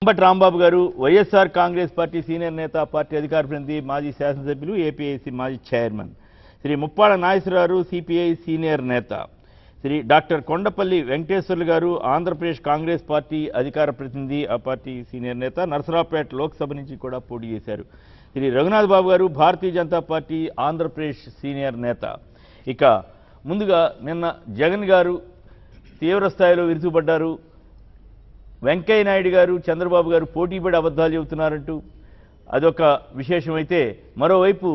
అంబటి రాంబాబు గారు YSR Congress party senior నేత, party అధికార ప్రతినిధి, మాజీ శాసనసభ్యులు, ఏపీఐసీ మాజీ chairman. Shri Muppada Nageswara Rao CPI senior నేత. శ్రీ డాక్టర్ కొండపల్లి వెంకటేశ్వర్లు గారు ఆంధ్రప్రదేశ్ కాంగ్రెస్ పార్టీ అధికార ప్రతినిధి, ఆ పార్టీ సీనియర్ నేత, నరసరావుపేట లోక్సభ నుంచి కూడా పోటీ చేశారు. శ్రీ రఘునాథ్ బాబు గారు భారతీయ జనతా పార్టీ ఆంధ్రప్రదేశ్ సీనియర్ నేత. ఇక ముందుగా నిన్న జగన్ గారు తీవ్ర స్థాయిలో విరుచుకుపడ్డారు. వెంకయ్య నాయుడు గారు, చంద్రబాబు గారు పోటీపడి అబద్ధాలు చెబుతున్నారంటూ అదొక విశేషమైతే, మరోవైపు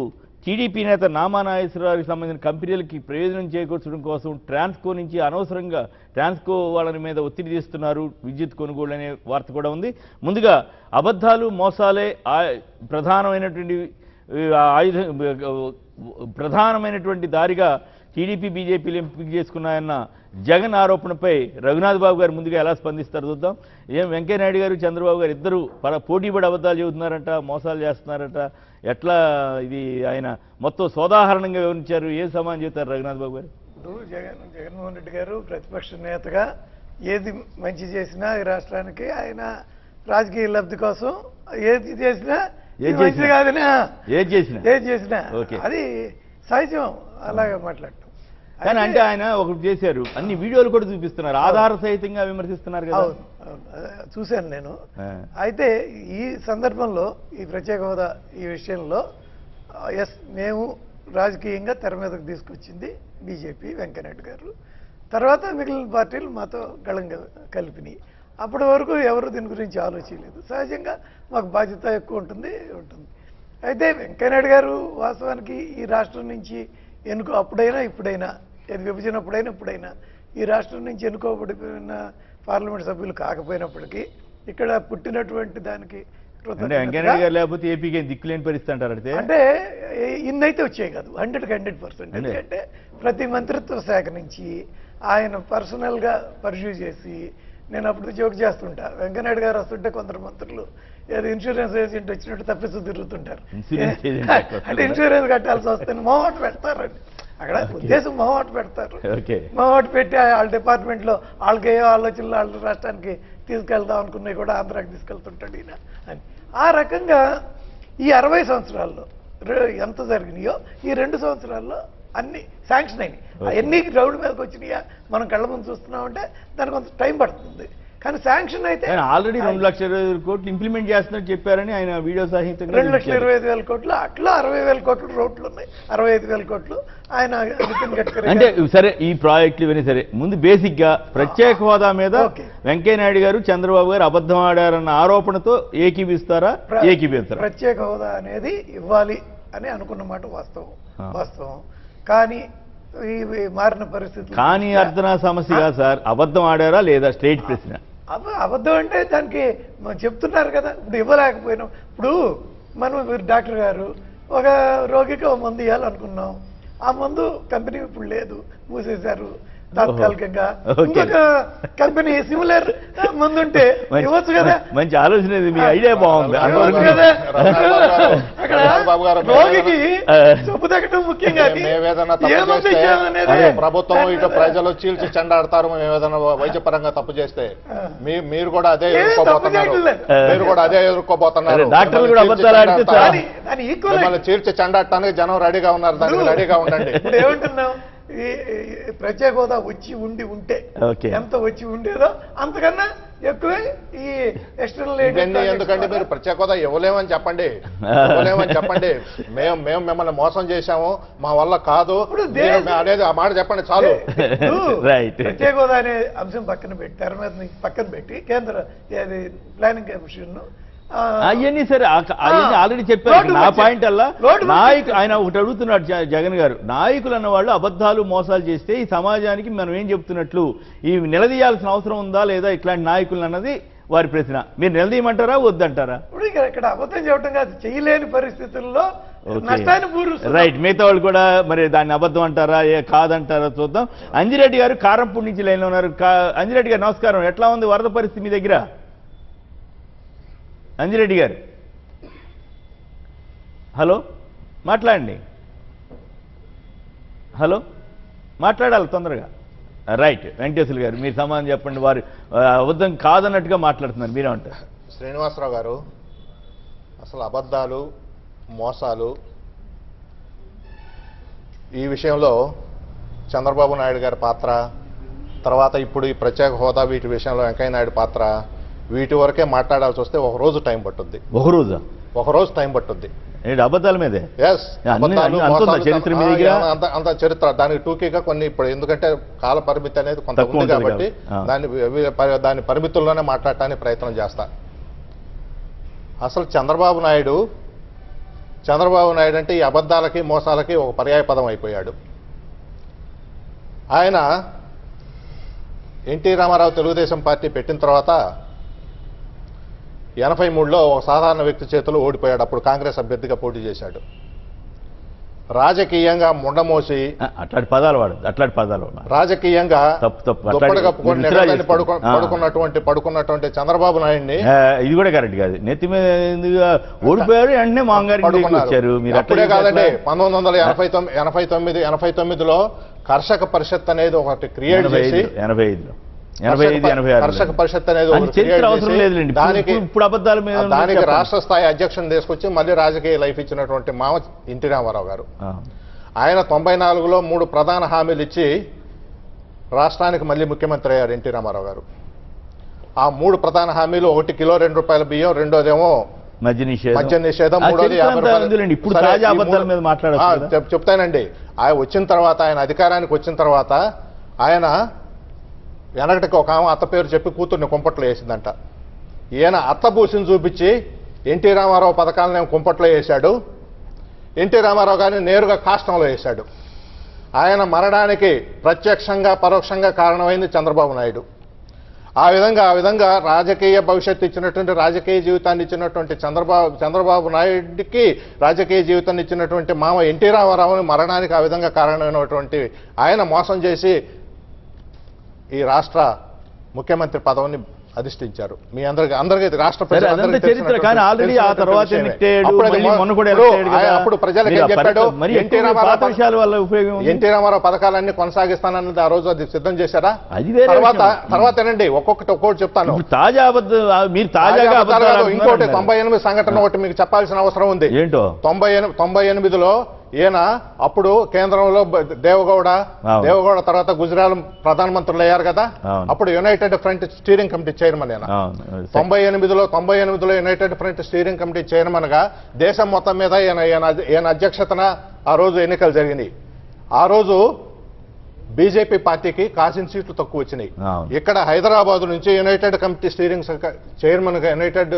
టీడీపీ నేత నామా నాగేశ్వరరావుకి సంబంధించిన కంపెనీలకి ప్రయోజనం చేకూర్చడం కోసం ట్రాన్స్కో నుంచి అనవసరంగా ట్రాన్స్కో వాళ్ళ మీద ఒత్తిడి తీస్తున్నారు, విద్యుత్ కొనుగోలు అనే వార్త కూడా ఉంది. ముందుగా అబద్ధాలు, మోసాలే ప్రధానమైనటువంటి దారిగా టీడీపీ, బీజేపీలు ఎంపిక చేసుకున్నాయన్న జగన్ ఆరోపణపై రఘునాథ్ బాబు గారు ముందుగా ఎలా స్పందిస్తారు చూద్దాం. వెంకయ్యనాయుడు గారు, చంద్రబాబు గారు ఇద్దరు పోటీపడి అబద్ధాలు చెబుతున్నారట, మోసాలు చేస్తున్నారట. ఎట్లా ఇది ఆయన మొత్తం సోదాహరణంగా వివరించారు? ఏం సమాధానం చెబుతారు రఘునాథ్ బాబు గారు? ఇప్పుడు జగన్మోహన్ రెడ్డి గారు ప్రతిపక్ష నేతగా ఏది మంచి చేసినా ఈ రాష్ట్రానికి, ఆయన రాజకీయ లబ్ధి కోసం ఏది చేసినా మంచిది కాదని ఏది చేసినా అది సహజం, అలాగే మాట్లాడటం. కానీ అంటే ఆయన ఒకటి చేశారు, అన్ని వీడియోలు కూడా చూపిస్తున్నారు, ఆధార సహితంగా విమర్శిస్తున్నారు కదా. చూశాను నేను. అయితే ఈ సందర్భంలో ఈ ప్రత్యేక హోదా ఈ విషయంలో మేము రాజకీయంగా తెర మీదకు తీసుకొచ్చింది బీజేపీ, వెంకయ్యనాయుడు గారు. తర్వాత మిగిలిన పార్టీలు మాతో గళంగా కలిపినాయి. అప్పటి వరకు ఎవరు దీని గురించి ఆలోచించలేదు. సహజంగా మాకు బాధ్యత ఎక్కువ ఉంటుంది. అయితే వెంకయ్యనాయుడు గారు వాస్తవానికి ఈ రాష్ట్రం నుంచి అప్పుడైనా ఇప్పుడైనా, విభజనప్పుడైనా ఈ రాష్ట్రం నుంచి ఎన్నుకోబడిపోయిన పార్లమెంట్ సభ్యులు కాకపోయినప్పటికీ ఇక్కడ పుట్టినటువంటి దానికి లేకపోతే ఏపీకి దిక్కులేని పరిస్థితి అంటారు. అంటే ఇన్నైతే వచ్చాయి కాదు, 100% ఎందుకంటే ప్రతి మంత్రిత్వ శాఖ నుంచి ఆయన పర్సనల్గా పర్సూ చేసి, నేను అప్పుడు జోక్ చేస్తుంటా, వెంకయ్యనాయుడు గారు వస్తుంటే కొందరు మంత్రులు ఏదో ఇన్సూరెన్స్ ఏజెంట్ వచ్చినట్టు తప్పిస్తూ తిరుగుతుంటారు. అంటే ఇన్సూరెన్స్ కట్టాల్సి వస్తే మొహమాట పెడతారండి. అక్కడ ఉద్దేశం మొహమాట పెడతారు. మొహమాట పెట్టి వాళ్ళ డిపార్ట్మెంట్లో వాళ్ళకి ఏ ఆలోచనలు వాళ్ళ రాష్ట్రానికి తీసుకెళ్దాం అనుకున్నవి కూడా ఆంధ్రాకి తీసుకెళ్తుంటాడు ఈయన అని. ఆ రకంగా ఈ 60 సంవత్సరాల్లో ఎంత జరిగినాయో ఈ 2 సంవత్సరాల్లో అన్ని శాంక్షన్ అయినాయి. ఎన్ని గ్రౌండ్ మీదకి వచ్చినాయా మనం కళ్ళ ముందు చూస్తున్నామంటే దానికి కొంత టైం పడుతుంది. కానీ శాంక్షన్ అయితే ఆల్రెడీ 2,20,000 కోట్లు ఇంప్లిమెంట్ చేస్తున్నట్టు చెప్పారని ఆయన వీడియో సహితంగా 2,25,000 కోట్లు, అట్లా 60,000 కోట్లు రోడ్లు ఉన్నాయి, 65,000 కోట్లు ఆయన నితిన్ గడ్కరీ. అంటే సరే, ఈ ప్రాజెక్టులు ఇవన్నీ సరే, ముందు బేసిక్ గా ప్రత్యేక హోదా మీద వెంకయ్యనాయుడు గారు, చంద్రబాబు గారు అబద్ధం ఆడారన్న ఆరోపణతో ఏకీపిస్తారా? ఏకీపిస్తారా? ప్రత్యేక హోదా అనేది ఇవ్వాలి అని అనుకున్న మాట వాస్తవం. కానీ ఈ మారిన పరిస్థితి కానీ అర్థనా సమస్య కాదు సార్, అబద్ధం ఆడారా లేదా స్ట్రైట్ ప్రశ్న. అబద్ధం అంటే దానికి చెప్తున్నారు కదా. ఇప్పుడు ఇవ్వలేకపోయినాం. ఇప్పుడు మనం డాక్టర్ గారు ఒక రోగికి ఒక మందు ఇవ్వాలనుకున్నాం, ఆ మందు కంపెనీ ఇప్పుడు లేదు, మూసేశారు తాత్కాలికంగా. ఇంకొక కంపెనీ సిమిలర్ మందు ఉంటే ఇవ్వచ్చు కదా. మంచి ఆలోచన, మీ ఐడియా బాగుంది. అక్కడ రోగికి జబ్బు తగ్గడం ముఖ్యంగా ప్రభుత్వం ఇటు ప్రజలు చీల్చి చెండాడతారు. మేము ఏదైనా వైద్యపరంగా తప్పు చేస్తే మీరు కూడా అదే ఎదుర్కోబోతున్నారు. డాక్టర్లు కూడా మిమ్మల్ని చీల్చి చెండాడటానికి జనం రెడీగా ఉన్నారు, దానికి రెడీగా ఉండండి. ఏమంటున్నాం, ఈ ప్రత్యేక హోదా వచ్చి ఉంటే ఎంత వచ్చి ఉండేదో అంతకన్నా ఎక్కువే ఈ ఎక్స్టర్నల్. ఎందుకంటే మీరు ప్రత్యేక హోదా ఇవ్వలేమని చెప్పండి, మేము మిమ్మల్ని మోసం చేశాము, మా వల్ల కాదు అనేది ఆ మాట చెప్పండి చాలు. ప్రత్యేక హోదా అనే అంశం తెర మీద పక్కన పెట్టి కేంద్ర ప్లానింగ్ కమిషన్ అవన్నీ సరే, అవన్నీ ఆల్రెడీ చెప్పారు. నా పాయింట్ అలా ఆయన ఒకటి అడుగుతున్నాడు జగన్ గారు, నాయకులు అన్న వాళ్ళు అబద్ధాలు, మోసాలు చేస్తే ఈ సమాజానికి మనం ఏం చెప్తున్నట్లు, ఈ నిలదీయాల్సిన అవసరం ఉందా లేదా ఇట్లాంటి నాయకులు అన్నది వారి ప్రశ్న. మీరు నిలదీయమంటారా వద్దంటారా? ఇప్పుడు ఇక్కడ అబద్ధం చెప్పడం కాదు, చేయలేని పరిస్థితుల్లో నష్టాన్ని రైట్. మిగతా వాళ్ళు కూడా మరి దాన్ని అబద్ధం అంటారా కాదంటారా చూద్దాం. అంజిరెడ్డి గారు కారంపూడి నుంచి లైన్లో ఉన్నారు. అంజిరెడ్డి గారు నమస్కారం. ఎట్లా ఉంది వరద పరిస్థితి మీ దగ్గర? అంజిరెడ్డి గారు హలో, మాట్లాడండి. హలో, మాట్లాడాలి తొందరగా. రైట్. వెంకటేశ్వర గారు మీరు సమాధానం చెప్పండి. వారు అబద్ధం కాదన్నట్టుగా మాట్లాడుతున్నారు, మీరేమంటారు? శ్రీనివాసరావు గారు, అసలు అబద్ధాలు, మోసాలు ఈ విషయంలో చంద్రబాబు నాయుడు గారి పాత్ర, తర్వాత ఇప్పుడు ఈ ప్రత్యేక హోదా వీటి విషయంలో వెంకయ్య నాయుడు పాత్ర, వీటి వరకే మాట్లాడాల్సి వస్తే ఒక రోజు టైం పట్టుద్ది. ఒక రోజు టైం పట్టుద్ది. అబద్ధాల మీదే ఎస్, చరిత్ర మీ దగ్గర అంత చరిత్ర. దానికి టూకీగా కొన్ని ఇప్పుడు ఎందుకంటే కాల పరిమితి అనేది కొంత ఉంది కాబట్టి దాని పరిమితుల్లోనే మాట్లాడటానికి ప్రయత్నం చేస్తా. అసలు చంద్రబాబు నాయుడు అంటే ఈ అబద్ధాలకి మోసాలకి ఒక పర్యాయ పదం అయిపోయాడు. ఆయన ఎన్టీ రామారావు తెలుగుదేశం పార్టీ పెట్టిన తర్వాత 83లో ఒక సాధారణ వ్యక్తి చేతులు ఓడిపోయాడు. అప్పుడు కాంగ్రెస్ అభ్యర్థిగా పోటీ చేశాడు. రాజకీయంగా ముండమోసి అట్లాంటి పదాలు రాజకీయంగా దుప్పటి కప్పుకొని పడుకున్నటువంటి చంద్రబాబు నాయుడిని ఇది కూడా కరెక్ట్ కాదు. నెత్తి మీద ఓడిపోయారు అంటే మాంగారు. అప్పుడే కాదండి, 1989లో కర్షక పరిషత్ అనేది ఒకటి క్రియేట్ చేసి 85 కర్షక పరిషత్ అనేది దానికి రాష్ట్ర స్థాయి అధ్యక్షుని తీసుకొచ్చి మళ్ళీ రాజకీయ లైఫ్ ఇచ్చినటువంటి మామ ఎన్టీ రామారావు గారు. ఆయన 94లో 3 ప్రధాన హామీలు ఇచ్చి రాష్ట్రానికి మళ్ళీ ముఖ్యమంత్రి అయ్యారు ఎన్టీ రామారావు గారు. ఆ 3 ప్రధాన హామీలు, ఒకటి కిలో ₹2 బియ్యం, రెండోదేమో మద్య నిషేధం, మూడోది 50 చెప్తానండి. ఆయన వచ్చిన తర్వాత, ఆయన అధికారానికి వచ్చిన తర్వాత ఆయన వెనకటికి ఒక ఆమె అత్త పేరు చెప్పి కూతుర్ని కుంపట్లో వేసిందంట. ఈయన అత్త భూసిని చూపించి ఎన్టీ రామారావు పథకాలను కుంపట్లో వేశాడు. ఎన్టీ రామారావు గారిని నేరుగా కాష్టంలో వేశాడు. ఆయన మరణానికి ప్రత్యక్షంగా పరోక్షంగా కారణమైంది చంద్రబాబు నాయుడు. ఆ విధంగా రాజకీయ భవిష్యత్తు ఇచ్చినటువంటి, రాజకీయ జీవితాన్ని ఇచ్చినటువంటి చంద్రబాబు నాయుడికి రాజకీయ జీవితాన్ని ఇచ్చినటువంటి మామ ఎన్టీ రామారావుని మరణానికి ఆ విధంగా కారణమైనటువంటి ఆయన మోసం చేసి ఈ రాష్ట్ర ముఖ్యమంత్రి పదవిని అధిష్ఠించారు. మీ అందరికీ రాష్ట్ర అప్పుడు ప్రజలకు ఏం చెప్పాడు? ఎన్టీ రామారావు పథకాలన్నీ కొనసాగిస్తానన్నది ఆ రోజు అది సిద్ధం చేశారా? తర్వాత ఏనండి, ఒక్కొక్కటి చెప్తాను. ఇంకోటి 98 సంఘటన ఒకటి మీకు చెప్పాల్సిన అవసరం ఉంది. 98లో ఈయన అప్పుడు కేంద్రంలో దేవగౌడ తర్వాత గుజరాత్ ప్రధానమంత్రులు అయ్యారు కదా. అప్పుడు united front steering committee chairman ఆయన. 98లో united front steering committee chairman గా దేశం మొత్తం మీద ఈయన అధ్యక్షతన ఆ రోజు ఎన్నికలు జరిగినాయి. ఆ రోజు బీజేపీ పార్టీకి కాసిన సీట్లు తక్కువ వచ్చినాయి. ఇక్కడ హైదరాబాద్ నుంచి యునైటెడ్ కమిటీ స్టీరింగ్ చైర్మన్ గా, యునైటెడ్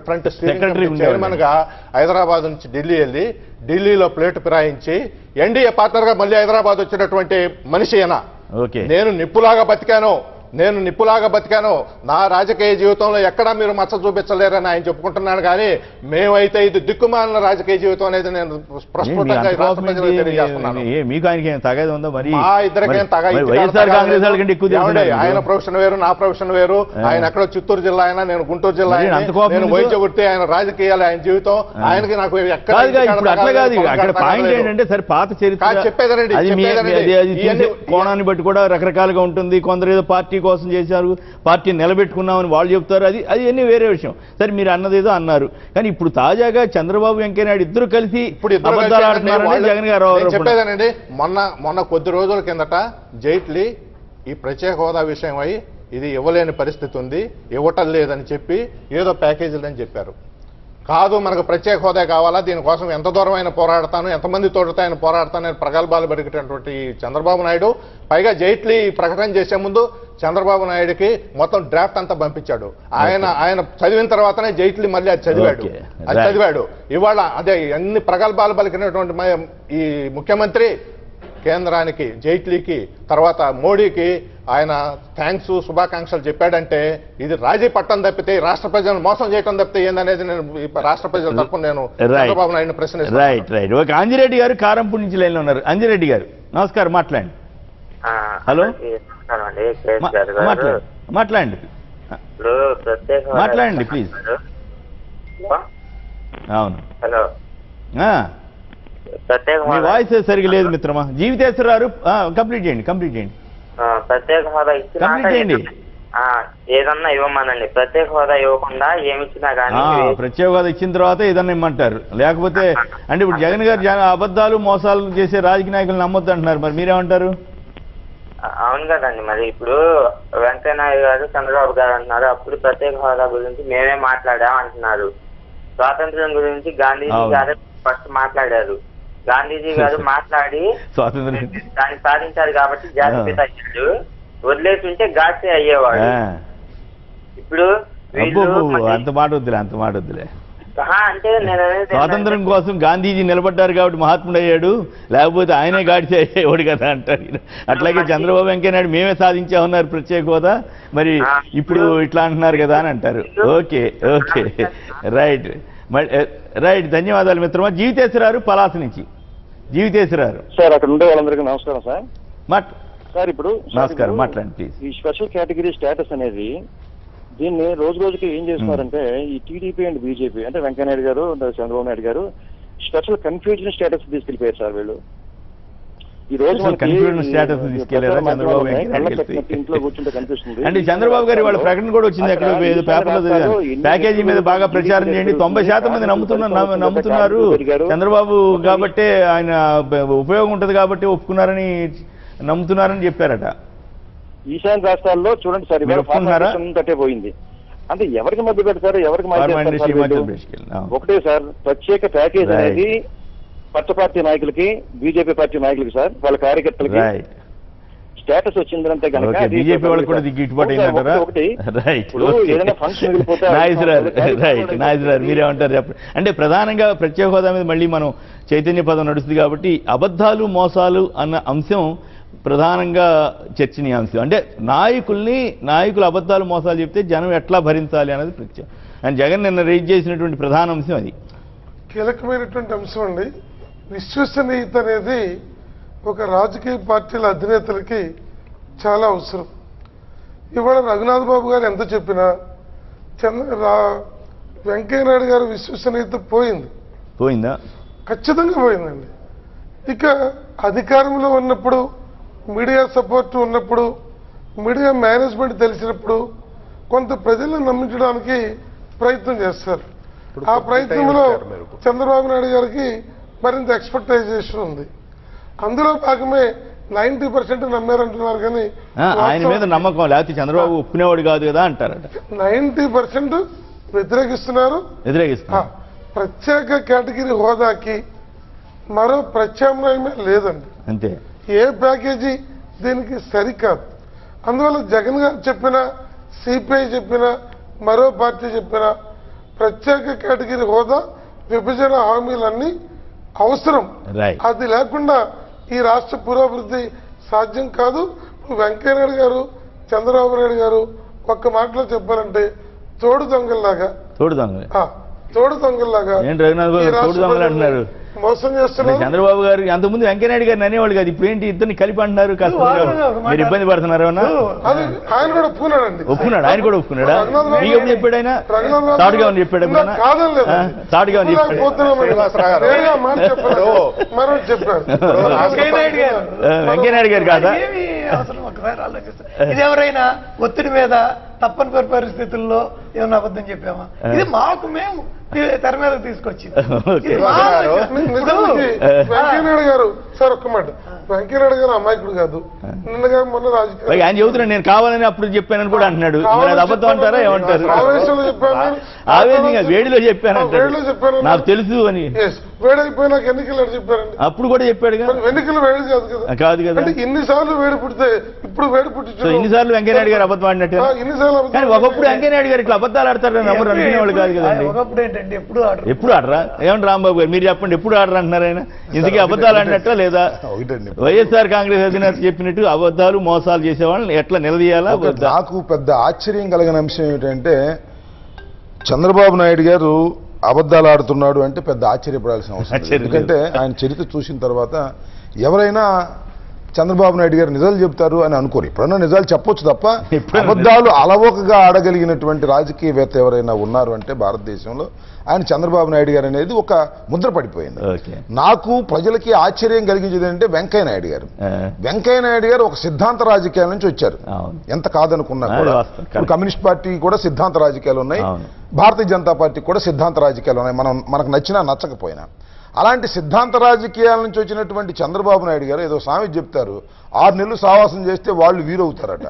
ఫ్రంట్ స్టీరింగ్ చైర్మన్ గా హైదరాబాద్ నుంచి ఢిల్లీ వెళ్ళి ఢిల్లీలో ప్లేటు ఫిరాయించి ఎన్డీఏ పార్ట్నర్ గా మళ్ళీ హైదరాబాద్ వచ్చినటువంటి మనిషి అయినా నేను నిప్పులాగా బతికాను, నా రాజకీయ జీవితంలో ఎక్కడా మీరు మచ్చ చూపించలేరని ఆయన చెప్పుకుంటున్నాను. కానీ మేమైతే ఇది దిక్కుమాలిన రాజకీయ జీవితం అనేది నేను ప్రస్ఫుటంగా తెలియజేస్తున్నాను. ఆయన ప్రొఫెషన్ వేరు, నా ప్రొఫెషన్ వేరు. ఆయన ఎక్కడో చిత్తూరు జిల్లా అయినా, నేను గుంటూరు జిల్లా అయినా, నేను వైద్య వృత్తి, ఆయన రాజకీయాలు, ఆయన జీవితం, ఆయనకి నాకు చెప్పేదండి. కోణాన్ని బట్టి కూడా రకరకాలుగా ఉంటుంది. కొందరు ఏదో పార్టీ కోసం చేశారు, పార్టీ నిలబెట్టుకున్నామని వాళ్ళు చెప్తారు. అది అన్ని వేరే విషయం. సరే, మీరు అన్నదేదో అన్నారు. కానీ ఇప్పుడు తాజాగా చంద్రబాబు వెంకయ్య నాయుడు ఇద్దరు కలిసి జగన్ గారు చెప్పేదానండి. మొన్న కొద్ది రోజుల కిందట జైట్లీ ఈ ప్రత్యేక హోదా విషయం అయి ఇది ఇవ్వలేని పరిస్థితి ఉంది, ఇవ్వటం లేదని చెప్పి ఏదో ప్యాకేజీలని చెప్పారు. కాదు, మనకు ప్రత్యేక హోదా కావాలా, దీనికోసం ఎంత దూరం అయినా పోరాడతాను, ఎంతమంది తోడుతో ఆయన పోరాడతానని ప్రగల్భాలు పలికినటువంటి చంద్రబాబు నాయుడు పైగా జైట్లీ ప్రకటన చేసే ముందు చంద్రబాబు నాయుడుకి మొత్తం డ్రాఫ్ట్ అంతా పంపించాడు. ఆయన చదివిన తర్వాతనే జైట్లీ మళ్ళీ అది చదివాడు. ఇవాళ అదే అన్ని ప్రగల్భాలు పలికినటువంటి ఈ ముఖ్యమంత్రి కేంద్రానికి, జైట్లీకి, తర్వాత మోడీకి ఆయన థ్యాంక్స్, శుభాకాంక్షలు చెప్పాడంటే ఇది రాజీ పట్టం తప్పితే, రాష్ట్ర ప్రజలను మోసం చేయడం తప్పితే ఏందనేది నేను రాష్ట్ర ప్రజల తరఫున నేను చంద్రబాబు నాయుడు ప్రశ్నిస్తాను. రైట్. ఒక అంజిరెడ్డి గారు కారంపూడి నుంచి లైన్లో ఉన్నారు. అంజిరెడ్డి గారు నమస్కారం, మాట్లాడండి. హలో, మాట్లాడండి ప్లీజ్. అవును, మీ వాయిస్ సరిగ్గా లేదు మిత్రమా. జీవితేశ్వరరావు కంప్లీట్ చేయండి. ప్రత్యేక హోదా ఏదన్నా ఇవ్వమనండి, ప్రత్యేక హోదా ఇవ్వకుండా ఏమిచ్చినా కానీ ప్రత్యేక హోదా ఇచ్చిన తర్వాత ఏదన్నా ఇమ్మంటారు. లేకపోతే అంటే ఇప్పుడు జగన్ గారు అబద్ధాలు మోసాలు చేసే రాజకీయ నాయకులు నమ్మొద్దు అంటున్నారు, మరి మీరేమంటారు? అవును కదండి, మరి ఇప్పుడు వెంకయ్యనాయుడు గారు చంద్రబాబు గారు అంటున్నారు, అప్పుడు ప్రత్యేక హోదా గురించి మేమే మాట్లాడాం అంటున్నారు. స్వాతంత్ర్యం గురించి గాంధీజీ గారు ఫస్ట్ మాట్లాడారు. గాంధీజీ గారు మాట్లాడి దాన్ని సాధించారు కాబట్టి జాతిపిత అయ్యాడు. వదిలేసి ఉంటే గాడ్సే అయ్యేవాడు. ఇప్పుడు అంత మాట వద్దులే అంటే నేను స్వాతంత్రం కోసం గాంధీజీ నిలబడ్డారు కాబట్టి మహాత్ముడు అయ్యాడు, లేకపోతే ఆయనే గాడిచే అయ్యేవాడు కదా అంటారు. అట్లాగే చంద్రబాబు వెంకయ్యనాయుడు మేమే సాధించామన్నారు ప్రత్యేక హోదా, మరి ఇప్పుడు ఇట్లా అంటున్నారు కదా అని అంటారు. ఓకే రైట్ రైట్, ధన్యవాదాలు మిత్రమా. జీవితేశ్వరారు పలాస నుంచి. జీవితేశ్వరారు సార్, అక్కడ ఉండే వాళ్ళందరికీ నమస్కారం సార్. సార్ ఇప్పుడు నమస్కారం, మాట్లాడండి ప్లీజ్. ఈ స్పెషల్ కేటగిరీ స్టేటస్ అనేది దీన్ని రోజు రోజుకి ఏం చేస్తున్నారంటే ఈ టీడీపీ అండ్ బీజేపీ అంటే వెంకయ్యనాయుడు గారు చంద్రబాబు నాయుడు గారు స్పెషల్ కన్ఫ్యూజన్ స్టేటస్ తీసుకెళ్లిపోయారు సార్. వీళ్ళు ఈ రోజు ఇంట్లో కూర్చుంటే కనిపిస్తుంది. అంటే చంద్రబాబు గారి వాళ్ళ ప్రకటన కూడా వచ్చింది, ఎక్కడ పేపర్లో ప్యాకేజీ మీద బాగా ప్రచారం చేయండి, 90% మంది నమ్ముతున్నారు చంద్రబాబు కాబట్టే ఆయన ఉపయోగం ఉంటుంది కాబట్టి ఒప్పుకున్నారని నమ్ముతున్నారని చెప్పారట. ఈశాన్య రాష్ట్రాల్లో చూడండి సార్, తట్టే పోయింది. అంటే ఎవరికి మధ్య పెడతారు, ఎవరికి ఒకటే సార్. ప్రత్యేక ప్యాకేజ్ అనేది పచ్చ పార్టీ నాయకులకి, బీజేపీ పార్టీ నాయకులకి సార్, వాళ్ళ కార్యకర్తలకి స్టేటస్ వచ్చిందంటే కనుక బీజేపీ వాళ్ళకి కూడా గిట్టుబాటు అయిందంటారా? ఏదైనా ఫంక్షన్ నాయకురారు మీరేమంటారు చెప్పండి. అంటే ప్రధానంగా ప్రత్యేక హోదా మీద మళ్ళీ మనం చైతన్య పదం నడుస్తుంది కాబట్టి అబద్ధాలు మోసాలు అన్న అంశం ప్రధానంగా చర్చనీయాంశం. అంటే నాయకులు అబద్ధాలు మోసాలు చెప్తే జనం ఎట్లా భరించాలి అనేది ప్రత్యేకం. అండ్ జగన్ నిన్న రైజ్ చేసినటువంటి ప్రధాన అంశం అది కీలకమైనటువంటి అంశం అండి. విశ్వసనీయత అనేది ఒక రాజకీయ పార్టీల అధినేతలకి చాలా అవసరం. ఇవాళ రఘునాథ్ బాబు గారు ఎంత చెప్పినా వెంకయ్యనాయుడు గారు విశ్వసనీయత పోయిందా? ఖచ్చితంగా పోయిందండి. ఇక అధికారంలో ఉన్నప్పుడు, మీడియా సపోర్ట్ ఉన్నప్పుడు, మీడియా మేనేజ్మెంట్ తెలిసినప్పుడు కొంత ప్రజలను నమ్మించడానికి ప్రయత్నం చేస్తారు. ఆ ప్రయత్నంలో చంద్రబాబు నాయుడు గారికి మరింత ఎక్స్పెక్టైజేషన్ ఉంది. అందులో భాగమే 90% నమ్మారంటున్నారు, కానీ ఆయన మీద నమ్మకం లేకపోతే చంద్రబాబు ఒప్పుకునేవాడు కాదు కదా అంటారట. 90% వ్యతిరేకిస్తున్నారు. ప్రత్యేక కేటగిరీ హోదాకి మరో ప్రత్యామ్నాయమే లేదండి. అంతే, ఏ ప్యాకేజీ దీనికి సరికాదు. అందువల్ల జగన్ గారు చెప్పినా, సిపిఐ చెప్పినా, మరో పార్టీ చెప్పినా ప్రత్యేక కేటగిరీ హోదా, విభజన హామీలన్నీ అవసరం. అది లేకుండా ఈ రాష్ట్ర పురోభివృద్ధి సాధ్యం కాదు. వెంకయ్యనాయుడు గారు, చంద్రబాబు నాయుడు గారు ఒక్క మాటలో చెప్పాలంటే తోడు దొంగల్లాగా అంటున్నారు. మోసం చేస్తున్నారు. చంద్రబాబు గారు అంతకుముందు వెంకయ్యనాయుడు గారిని అనేవాళ్ళు కాదు, ఇప్పుడు ఏంటి ఇద్దరిని కలిపి అంటున్నారు? మీరు ఇబ్బంది పడుతున్నారు? ఆయన కూడా ఒప్పుకున్నాడండి. ఆయన కూడా ఒప్పుకున్నాడా? మీకు ఎప్పుడు చెప్పాడు? ఆయన తాడుగా అని చెప్పాడు. తాడుగా అని చెప్పాడు. వెంకయ్యనాయుడు గారు కాదా? ఒకసారి ఆలోచిస్తారు. ఇది ఎవరైనా ఒత్తిడి మీద తప్పనిసరి పరిస్థితుల్లో ఏమన్నా అబద్ధం చెప్పామా? ఇది మాకు మేము తెర మీద తీసుకొచ్చింది. వెంకయ్యనాయుడు గారు సార్ ఒక్క మాట, వెంకయ్యనాయుడు గారు అమాయకుడు కాదు. నిన్నగా మొన్న రాజకీయ ఆయన చెబుతున్నాడు నేను కావాలని అప్పుడు చెప్పానని కూడా అంటున్నాడు. అది అబద్ధం అంటారా ఏమంటారు? ఆవేశంలో చెప్పాను, ఆవేశంగా వేడిలో చెప్పాను, నాకు తెలుసు అని. వేడైపోయినాక ఎన్నికలు అని చెప్పారండి. అప్పుడు కూడా చెప్పాడు. ఎన్నికలు వేడి కాదు కదా. ఇన్నిసార్లు వేడి పుడితే ఇప్పుడు వేడి పుట్టి ఇన్నిసార్లు వెంకయ్యనాయుడు గారు అబద్ధం ఆడినట్టు. కానీ ఒకప్పుడు వెంకయ్యనాయుడు గారు ఇట్లా అబద్ధాలు ఆడతారని నమ్మరు అనుకునేవాళ్ళు కాదు కదండి. ఎప్పుడు ఆడరా? ఏమంటే రాంబాబు గారు మీరు చెప్పండి, ఎప్పుడు ఆడరా అంటున్నారు ఆయన? ఇందుకే అబద్ధాలు ఆడినట్ట లేదా? వైఎస్ఆర్ కాంగ్రెస్ అధినేత చెప్పినట్టు అబద్ధాలు మోసాలు చేసేవాళ్ళని ఎట్లా నిలదీయాలా? నాకు పెద్ద ఆశ్చర్యం కలిగిన అంశం ఏమిటంటే చంద్రబాబు నాయుడు గారు అబద్ధాలు ఆడుతున్నాడు అంటే పెద్ద ఆశ్చర్యపడాల్సిన అవసరం. ఎందుకంటే ఆయన చరిత్ర చూసిన తర్వాత ఎవరైనా చంద్రబాబు నాయుడు గారు నిజాలు చెప్తారు అని అనుకోరు. ఎప్పుడన్నా నిజాలు చెప్పొచ్చు తప్ప ఎప్పుడన్నా అబద్ధాలు అలవోకగా ఆడగలిగినటువంటి రాజకీయవేత్త ఎవరైనా ఉన్నారు అంటే భారతదేశంలో ఆయన చంద్రబాబు నాయుడు గారు అనేది ఒక ముద్ర పడిపోయింది. నాకు ప్రజలకి ఆశ్చర్యం కలిగించేది అంటే వెంకయ్య నాయుడు గారు. వెంకయ్య నాయుడు గారు ఒక సిద్ధాంత రాజకీయాల నుంచి వచ్చారు. ఎంత కాదనుకున్నా కూడా ఇప్పుడు కమ్యూనిస్ట్ పార్టీ కూడా సిద్ధాంత రాజకీయాలు ఉన్నాయి, భారతీయ జనతా పార్టీ కూడా సిద్ధాంత రాజకీయాలు ఉన్నాయి, మనకు నచ్చినా నచ్చకపోయినా. అలాంటి సిద్ధాంత రాజకీయాల నుంచి వచ్చినటువంటి చంద్రబాబు నాయుడు గారు ఏదో సామెత చెప్తారు, 6 నెలలు సావాసం చేస్తే వాళ్ళు వీరవుతారట.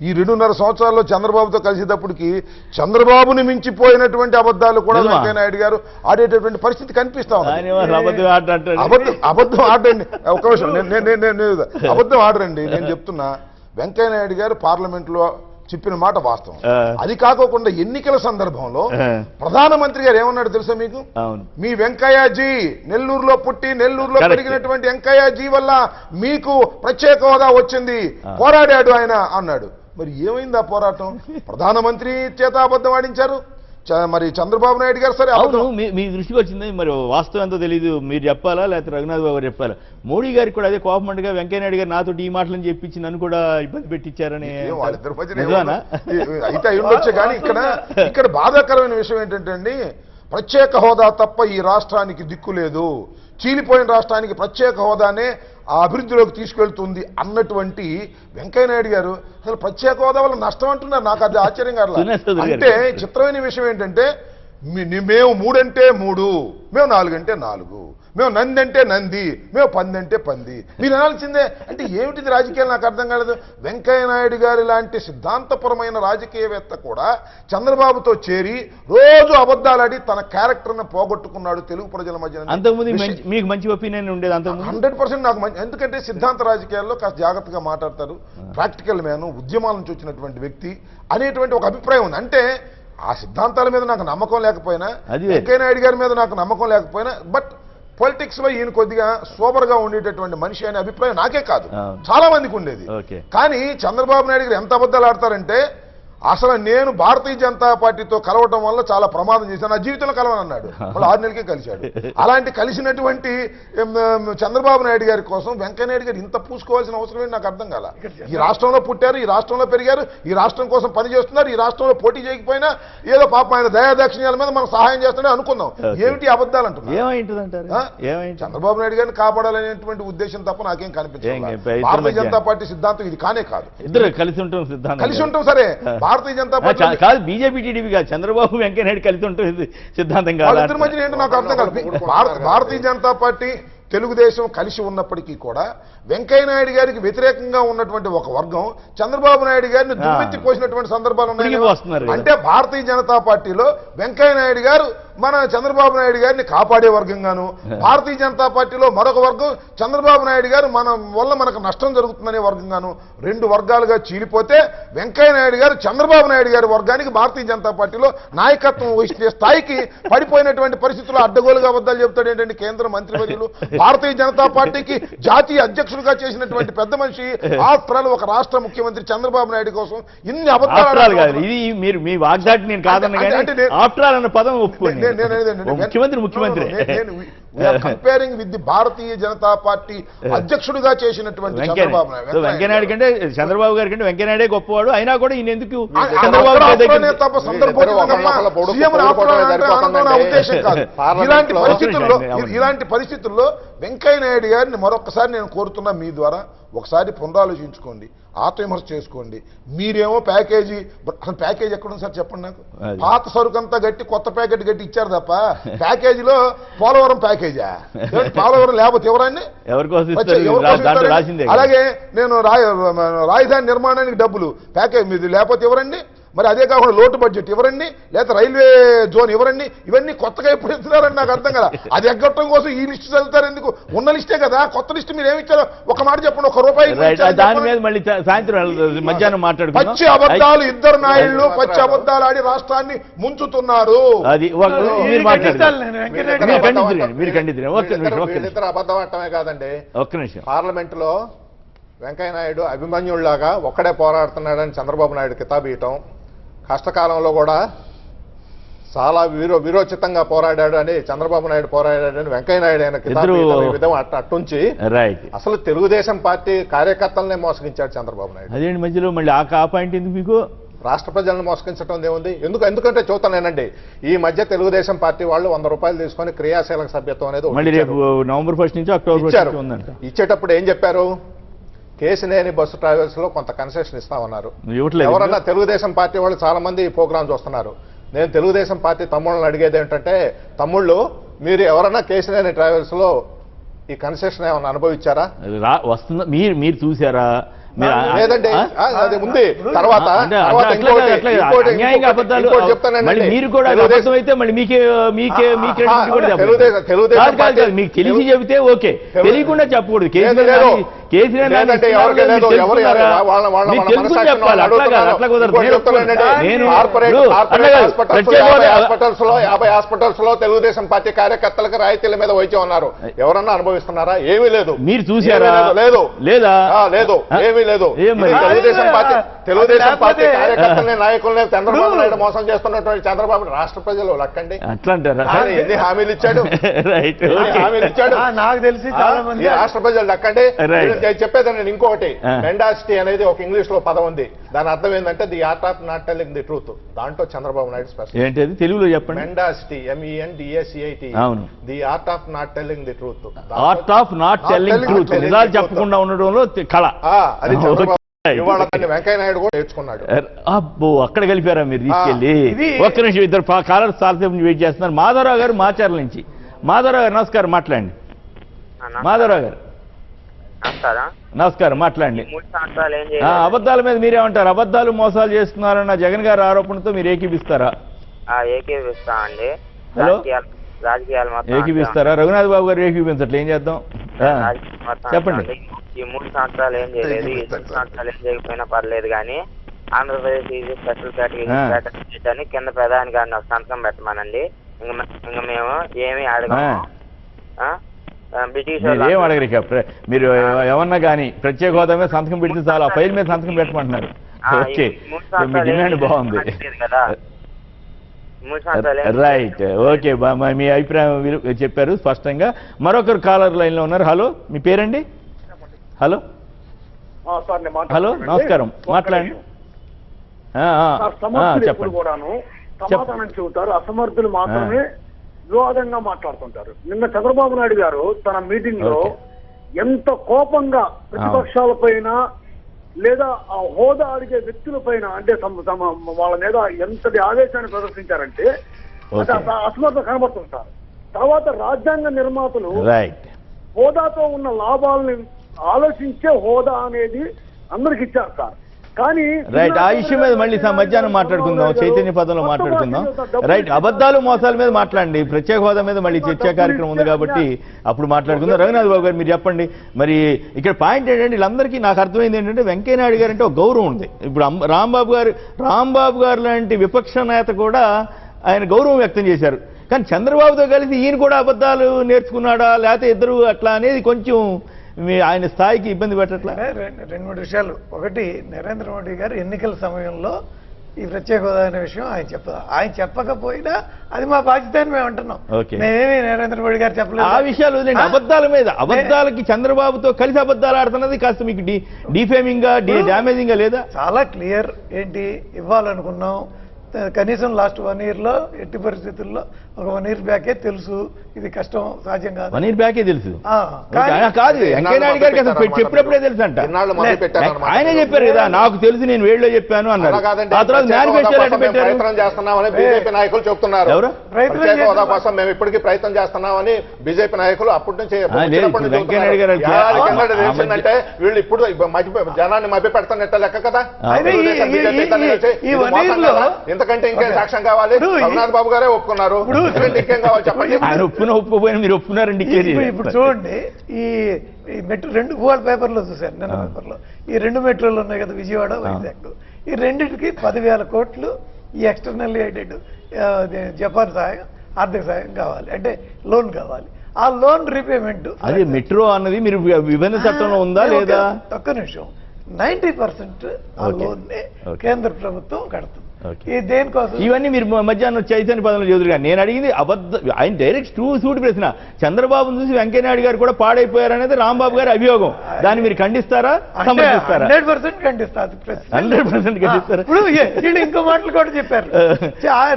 ఈ 2.5 సంవత్సరాల్లో చంద్రబాబుతో కలిసేటప్పటికి చంద్రబాబుని మించిపోయినటువంటి అబద్ధాలు కూడా వెంకయ్య నాయుడు గారు ఆడేటటువంటి పరిస్థితి కనిపిస్తా ఉంది. అబద్ధం ఆడండి, ఒక విషయం అబద్ధం ఆడరండి. నేను చెప్తున్నా, వెంకయ్య నాయుడు గారు పార్లమెంట్లో చెప్పిన మాట వాస్తవం. అది కాకోకుండా ఎన్నికల సందర్భంలో ప్రధానమంత్రి గారు ఏమన్నాడు తెలుసా మీకు? మీ వెంకయ్యజీ నెల్లూరులో పుట్టి నెల్లూరులో పెరిగినటువంటి వెంకయ్యజీ వల్ల మీకు ప్రత్యేక హోదా వచ్చింది, పోరాడాడు ఆయన అన్నాడు. మరి ఏమైంది ఆ పోరాటం? ప్రధానమంత్రి చేత అబద్ధం ఆడించారు, మరి చంద్రబాబు నాయుడు గారు సరే అవును. మీ దృష్టికి వచ్చింది, మరి వాస్తవం ఎంతో తెలియదు, మీరు చెప్పాలా లేకపోతే రఘునాథ్ బాబు గారు చెప్పాలా? మోడీ గారికి కూడా అదే కోపమంటగా వెంకయ్య నాయుడు గారు నాతో ఈ మాటలను చెప్పించి నన్ను కూడా ఇబ్బంది పెట్టించారని అయితే అయి ఉండొచ్చు. కానీ ఇక్కడ బాధాకరమైన విషయం ఏంటంటే అండి, ప్రత్యేక హోదా తప్ప ఈ రాష్ట్రానికి దిక్కు లేదు, చీలిపోయిన రాష్ట్రానికి ప్రత్యేక హోదానే ఆ అభివృద్ధిలోకి తీసుకెళ్తుంది అన్నటువంటి వెంకయ్య నాయుడు గారు అసలు ప్రత్యేక హోదా వల్ల నష్టం అంటున్నారు. నాకు అది ఆశ్చర్యం కాదు. అంటే చిత్రమైన విషయం ఏంటంటే, మేము 3 అంటే 3, మేము 4 అంటే 4, మేము నంది అంటే నంది, మేము పంది అంటే పంది, మీరు అనాల్సిందే. అంటే ఏమిటిది రాజకీయాలు నాకు అర్థం కాలేదు. వెంకయ్య నాయుడు గారి లాంటి సిద్ధాంతపరమైన రాజకీయవేత్త కూడా చంద్రబాబుతో చేరి రోజు అబద్ధాలాడి తన క్యారెక్టర్ను పోగొట్టుకున్నాడు తెలుగు ప్రజల మధ్య. అంతకుముందు మీకు మంచి ఒపీనియన్ ఉండేది? 100% నాకు మంచి, ఎందుకంటే సిద్ధాంత రాజకీయాల్లో కాస్త జాగ్రత్తగా మాట్లాడతారు, ప్రాక్టికల్ మ్యాన్, ఉద్యమాల నుంచి వచ్చినటువంటి వ్యక్తి అనేటువంటి ఒక అభిప్రాయం ఉంది. అంటే ఆ సిద్ధాంతాల మీద నాకు నమ్మకం లేకపోయినా, వెంకయ్య నాయుడు గారి మీద నాకు నమ్మకం లేకపోయినా, బట్ పొలిటిక్స్ లో ఈయన కొద్దిగా సోబర్ గా ఉండేటటువంటి మనిషి అనే అభిప్రాయం నాకే కాదు చాలా మందికి ఉండేది. కానీ చంద్రబాబు నాయుడు గారు ఎంత అబద్ధాలు ఆడతారంటే, అసలు నేను భారతీయ జనతా పార్టీతో కలవటం వల్ల చాలా ప్రమాదం చేశాను, నా జీవితంలో కలవనన్నాడు, మళ్ళీ 6 నెలలకే కలిశాడు. అలాంటి కలిసినటువంటి చంద్రబాబు నాయుడు గారి కోసం వెంకయ్య నాయుడు గారు ఇంత పూసుకోవాల్సిన అవసరం ఏంటి నాకు అర్థం కాల. ఈ రాష్ట్రంలో పుట్టారు, ఈ రాష్ట్రంలో పెరిగారు, ఈ రాష్ట్రం కోసం పనిచేస్తున్నారు, ఈ రాష్ట్రంలో పోటీ చేయకపోయినా ఏదో పాపం ఆయన దయాదాక్షిణ్యాల మీద మనం సహాయం చేస్తాడే అనుకుందాం. ఏమిటి అబద్ధాలు అంటున్నారు? చంద్రబాబు నాయుడు గారిని కాపాడాలనేటువంటి ఉద్దేశం తప్ప నాకేం కనిపించదు. భారతీయ జనతా పార్టీ సిద్ధాంతం ఇది కానే కాదు. ఇద్దరు కలిసి ఉంటాం సరే, భారతీయ జనతా పార్టీ కాదు, బీజేపీ టీడీపీ కాదు, చంద్రబాబు వెంకయ్య నాయుడు కలిసి ఉంటుంది సిద్ధాంతం కాదు. ఇద్దరి మధ్య ఏంటో నాకు అర్థం కాదు. భారతీయ జనతా పార్టీ తెలుగుదేశం కలిసి ఉన్నప్పటికీ కూడా వెంకయ్య నాయుడు గారికి వ్యతిరేకంగా ఉన్నటువంటి ఒక వర్గం చంద్రబాబు నాయుడు గారిని దుమ్మెత్తి పోసినటువంటి సందర్భాలు ఉన్నాయి. అంటే భారతీయ జనతా పార్టీలో వెంకయ్య నాయుడు గారు మన చంద్రబాబు నాయుడు గారిని కాపాడే వర్గంగాను, భారతీయ జనతా పార్టీలో మరొక వర్గం చంద్రబాబు నాయుడు గారు మన వల్ల మనకు నష్టం జరుగుతుందనే వర్గంగాను 2 వర్గాలుగా చీలిపోతే వెంకయ్య నాయుడు గారు చంద్రబాబు నాయుడు గారి వర్గానికి భారతీయ జనతా పార్టీలో నాయకత్వం వహించే స్థాయికి పడిపోయినటువంటి పరిస్థితుల్లో అడ్డగోలుగా అబద్ధాలు చెప్తాడు ఏంటంటే కేంద్ర మంత్రివర్యులు. భారతీయ జనతా పార్టీకి జాతీయ అధ్యక్షుడిగా చేసినటువంటి పెద్ద మనిషి, ఆఫ్టర్ ఆల్ ఒక రాష్ట్ర ముఖ్యమంత్రి చంద్రబాబు నాయుడు కోసం ఇన్ని అబద్ధాలు. ఇది మీరు మీ వాగ్దాటి నేను కాదన్న ఆఫ్టర్ ఆల్ అన్న పదం ఒప్పుకోండి. ముఖ్యమంత్రి comparing with the Bharatiya Janata party అధ్యక్షుడిగా చేసినటువంటి చంద్రబాబు నాయుడు. వెంకయ్య నాయుడు కంటే చంద్రబాబు గారి కంటే వెంకయ్య నాయుడే గొప్పవాడు, అయినా కూడా ఈయన ఎందుకు ఇలాంటి పరిస్థితుల్లో వెంకయ్య నాయుడు గారిని మరొకసారి నేను కోరుతున్నా, మీ ద్వారా ఒకసారి పునరాలోచించుకోండి, ఆత్మవిమర్శ చేసుకోండి. మీరేమో ప్యాకేజీ, అసలు ప్యాకేజీ ఎక్కడుంది సార్ చెప్పండి నాకు? పాత సరుకంతా గట్టి కొత్త ప్యాకెట్ గట్టి ఇచ్చారు తప్ప ప్యాకేజీలో పోలవరం ప్యాకేజా? పోలవరం లేకపోతే ఎవరండి? అలాగే నేను రాజధాని నిర్మాణానికి డబ్బులు ప్యాకేజ్ మీది లేకపోతే ఎవరండి? మరి అదే కాకుండా లోటు బడ్జెట్ ఎవరండి? లేకపోతే రైల్వే జోన్ ఎవరండి? ఇవన్నీ కొత్తగా ఎప్పుడు ఇస్తున్నారని నాకు అర్థం కదా. అది ఎగ్గొట్టడం కోసం ఈ లిస్టు చదువుతారు ఎందుకు? ఉన్న లిస్టే కదా, కొత్త లిస్టు మీరు ఏమి ఇచ్చారో ఒక మాట చెప్పండి. ₹1 దాని మీద మళ్ళీ సాయంత్రం మధ్యాహ్నం మాట్లాడుకుందాం. పచ్చి అబద్ధాలు, ఇద్దరు నాయుళ్ళు పచ్చి అబద్ధాలు ఆడి రాష్ట్రాన్ని ముంచుతున్నారు. అది అబద్ధం ఆడటమే కాదండి, ఒక్క నిమిషం. పార్లమెంట్ లో వెంకయ్య నాయుడు అభిమన్యుళ్లాగా ఒక్కడే పోరాడుతున్నాడని చంద్రబాబు నాయుడు కితాబు ఇవ్వటం, కష్టకాలంలో కూడా చాలా విరోచితంగా పోరాడాడు అని చంద్రబాబు నాయుడు పోరాడాడని వెంకయ్య నాయుడు ఆయన కితాబు ఈ విధంగా అట్టుంచి రైట్ అసలు తెలుగుదేశం పార్టీ కార్యకర్తలనే మోసగించాడు చంద్రబాబు నాయుడు. అదేంటి మధ్యలో మళ్ళీ ఆ పాయింట్ ఎందుకు మీకు? రాష్ట్ర ప్రజలను మోసగించడం ఏముంది? ఎందుకంటే చూస్తానేనండి, ఈ మధ్య తెలుగుదేశం పార్టీ వాళ్ళు 100 రూపాయలు తీసుకొని క్రియాశీలక సభ్యత్వం అనేది మళ్ళీ రేపు నవంబర్ 1 నుంచి అక్టోబర్ 1 ఉందంట. ఇచ్చేటప్పుడు ఏం చెప్పారు? కేసినేని బస్సు ట్రావెల్స్ లో కొంత కన్సెషన్ ఇస్తామన్నారు. ఇవ్వట్లేదు. ఎవరన్నా తెలుగుదేశం పార్టీ వాళ్ళు చాలా మంది ఈ ప్రోగ్రామ్ చూస్తున్నారు. నేను తెలుగుదేశం పార్టీ తమ్ముళ్ళని అడిగేది ఏంటంటే, తమ్ముళ్ళు మీరు ఎవరన్నా కేసినేని ట్రావెల్స్ లో ఈ కన్సెషన్ ఏమన్నా అనుభవించారా? వస్తుందా? మీరు చూసారా? లేదండి, అది ఉంది. తర్వాత మీరు కూడా అయితే మళ్ళీ మీకు తెలిసి చెబితే ఓకే, తెలియకుండా చెప్పకూడదు. కేసీఆర్ అట్లా కుదరదు. హాస్పిటల్స్ లో 50 హాస్పిటల్స్ లో తెలుగుదేశం పార్టీ కార్యకర్తలకు రాయితీల మీద వైద్యం ఉన్నారు. ఎవరన్నా అనుభవిస్తున్నారా? ఏమీ లేదు. మీరు చూసారా? లేదు. లేదా? లేదు, ఏమీ లేదు. తెలుగుదేశం పార్టీ కార్యకర్తల్ని నాయకుల్ని చంద్రబాబు నాయుడు మోసం చేస్తున్నటువంటి చంద్రబాబు రాష్ట్ర ప్రజలు లక్కండి. అట్లా అంటారా? ఎన్ని హామీలు ఇచ్చాడు? హామీలు ఇచ్చాడు. నాకు తెలిసి చాలా మంది రాష్ట్ర ప్రజలు లక్కండి. చెప్పేది నేను ఇంకొకటి, మెండాసిటీ అనేది ఒక ఇంగ్లీష్ లో పదం ఉంది. దాని అర్థం ఏంటంటే the art of not telling the truth. దాంట్లో చంద్రబాబు నాయుడు స్పెషల్ ఏంటది? తెలుగులో చెప్పండి. మెండాసిటీ, MENDACIT, అవును. The art of not telling the truth. Art of not telling truth, నిజాలు చెప్పకుండా ఉండడంలో కళ. అది ఇవాళ వెంకయ్య నాయుడు కూడా నేర్చుకున్నాడు. అబ్బో, అక్కడ కలిపారా మీరు తీసుకెళ్ళి? ఒక్క నిమిషం, ఇద్దరు కాలర్స్ చాలాసేపు వెయిట్ చేస్తున్నారు. మాధవరావు గారు మాచర్ల నుంచి. మాధవరావు గారు నమస్కారం, మాట్లాడండి. మాధవరావు గారు నమస్కారం, మాట్లాడండి. అబద్ధాల మీద మీరేమంటారు? అబద్ధాలు మోసాలు చేస్తున్నారన్న జగన్ గారి ఆరోపణతో మీరు ఏకీపిస్తారా? ఏకీపిస్తా అండి. హలో, రాజకీయాలు ఏకీపిస్తారా? రఘునాథ్ బాబు గారు ఏకీపించట్లే, ఏం చేద్దాం చెప్పండి. ఈ 3 సంవత్సరాలు ఏం చేయలేదు, ఈ 2 సంవత్సరాలు ఏం చేయకపోయినా పర్లేదు, కానీ ఆంధ్రప్రదేశ్ ఈజీ స్పెషల్ కేటగిరీ అని కింద ప్రధాని గారిని ఒక సంతకం పెట్టమనండి. ఇంకా మేము ఏమి అడగము. బ్రిటిష్ ఏం అడగరు. మీరు ఏమన్నా కానీ ప్రత్యేక హోదా మీద సంతకం పెడితే చాలా, ఆ ఫైల్ మీద సంతకం పెట్టమంటున్నారు. ఓకే, మీ డిమాండ్ బాగుంది. రైట్, ఓకే, మీ అభిప్రాయం చెప్పారు స్పష్టంగా. మరొకరు కాలర్ లైన్ లో ఉన్నారు. హలో, మీ పేరండి? హలో హలో, నమస్కారం, మాట్లాడండి. చెప్పండి. సమాధానం చెబుతారు, అసమర్థులు మాత్రమే వివాదంగా మాట్లాడుతుంటారు. నిన్న చంద్రబాబు నాయుడు గారు తన మీటింగ్ లో ఎంత కోపంగా ప్రతిపక్షాలపైన లేదా ఆ హోదా అడిగే వ్యక్తులపైన, అంటే వాళ్ళ మీద ఎంతటి ఆవేశాన్ని ప్రదర్శించారంటే అసమర్థం కనబడుతుంటారు. తర్వాత రాజ్యాంగ నిర్మాతలు హోదాతో ఉన్న లాభాలని ఆలోచించే హోదా అనేది అందరికి ఇచ్చారు సార్. కానీ రైట్, ఆ ఇష్యూ మీద మళ్ళీ మధ్యాహ్నం మాట్లాడుకుందాం, చైతన్య పదంలో మాట్లాడుకుందాం. రైట్, అబద్ధాలు మోసాల మీద మాట్లాడండి. ప్రత్యేక హోదా మీద మళ్ళీ చర్చా కార్యక్రమం ఉంది కాబట్టి అప్పుడు మాట్లాడుకుందాం. రఘునాథ్ బాబు గారు మీరు చెప్పండి. మరి ఇక్కడ పాయింట్ ఏంటంటే, వీళ్ళందరికీ నాకు అర్థమైంది ఏంటంటే, వెంకయ్య నాయుడు గారు అంటే ఒక గౌరవం ఉంది. ఇప్పుడు రాంబాబు గారు లాంటి విపక్ష నేత కూడా ఆయన గౌరవం వ్యక్తం చేశారు. కానీ చంద్రబాబుతో కలిసి ఈయన కూడా అబద్ధాలు నేర్చుకున్నాడా, లేకపోతే ఇద్దరు అట్లా అనేది కొంచెం ఆయన స్థాయికి ఇబ్బంది పెట్టట్లా? 2-3 విషయాలు. ఒకటి, నరేంద్ర మోడీ గారు ఎన్నికల సమయంలో ఈ ప్రత్యేక హోదా అనే విషయం ఆయన చెప్పకపోయినా అది మా బాధ్యత అని మేము అంటున్నాం. మేమేమి నరేంద్ర మోడీ గారు చెప్పలేదు. ఆ విషయాలు వదిలేండి. అబద్ధాల మీద, అబద్ధాలకి చంద్రబాబుతో కలిసి అబద్ధాలు ఆడుతున్నది కాస్త మీకు డిఫేమింగ్ గా, డ్యామేజింగ్ గా లేదా? చాలా క్లియర్. ఏంటి ఇవ్వాలనుకున్నాం, కనీసం లాస్ట్ 1 year లో ఎట్టి పరిస్థితుల్లో ఒక 1 year బ్యాకే తెలుసు ఇది కష్టం, సాధ్యం కాదు. 1 year బ్యాకే తెలుసు కాదు, వెంకయ్య నాయుడు గారికి అసలు చెప్పినప్పుడే తెలుసు అంట. ఆయనే చెప్పారు కదా, నాకు తెలుసు, నేను వేళ్ళలో చెప్పాను అన్నారు. ఆ తర్వాత మేనిఫెస్టోలో ప్రయత్నం చేస్తున్నామని బీజేపీ నాయకులు చెప్తున్నారు. ఎవరు ప్రత్యేక హోదా కోసం మేము ఇప్పటికీ ప్రయత్నం చేస్తున్నామని బీజేపీ నాయకులు అప్పటి నుంచి వెంకయ్య నాయుడు గారు అంటే వీళ్ళు ఇప్పుడు జనాన్ని మభ్య పెడతానట్ట లెక్క కదా. ఎందుకంటే ఇంకేం సాక్ష్యం కావాలి? రఘునాథ్ బాబు గారే ఒప్పుకున్నారు, ఇంకేం కావాలి చెప్పండి? ఆయన ఒప్పుకోపోయినా మీరు ఒప్పుకున్నారండి. ఇప్పుడు చూడండి, ఈ మెట్రో 2 గోల్డ్ పేపర్లో చూశాను, నిన్న పేపర్లో ఈ 2 మెట్రోలు ఉన్నాయి కదా, విజయవాడ, వైజాగ్. ఈ రెండింటికి 10,000 కోట్లు ఈ ఎక్స్టర్నల్లీ ఎయిడెడ్ జపాన్ సహాయం, ఆర్థిక సహాయం కావాలి, అంటే లోన్ కావాలి. ఆ లోన్ రీపేమెంట్, అది మెట్రో అన్నది మీరు విభజన చట్టంలో ఉందా లేదా? ఒక్క నిమిషం, 90% ఆ లోన్ కేంద్ర ప్రభుత్వం కడుతుంది. ఈ దేనికోసం ఇవన్నీ మీరు మధ్యాహ్నం చైతన్య పదంలో చదువురు కానీ నేను అడిగింది ఆయన డైరెక్ట్ సూటి ప్రశ్న. చంద్రబాబును చూసి వెంకయ్యనాయుడు గారు కూడా పాడైపోయారనేది రాంబాబు గారి అభియోగం. దాన్ని మీరు ఖండిస్తారా, సమర్థిస్తారా? 100% ఖండిస్తారు. 100% ఖండిస్తారా? ఇప్పుడు వీళ్ళు ఇంకో మాటలు కూడా చెప్పారు.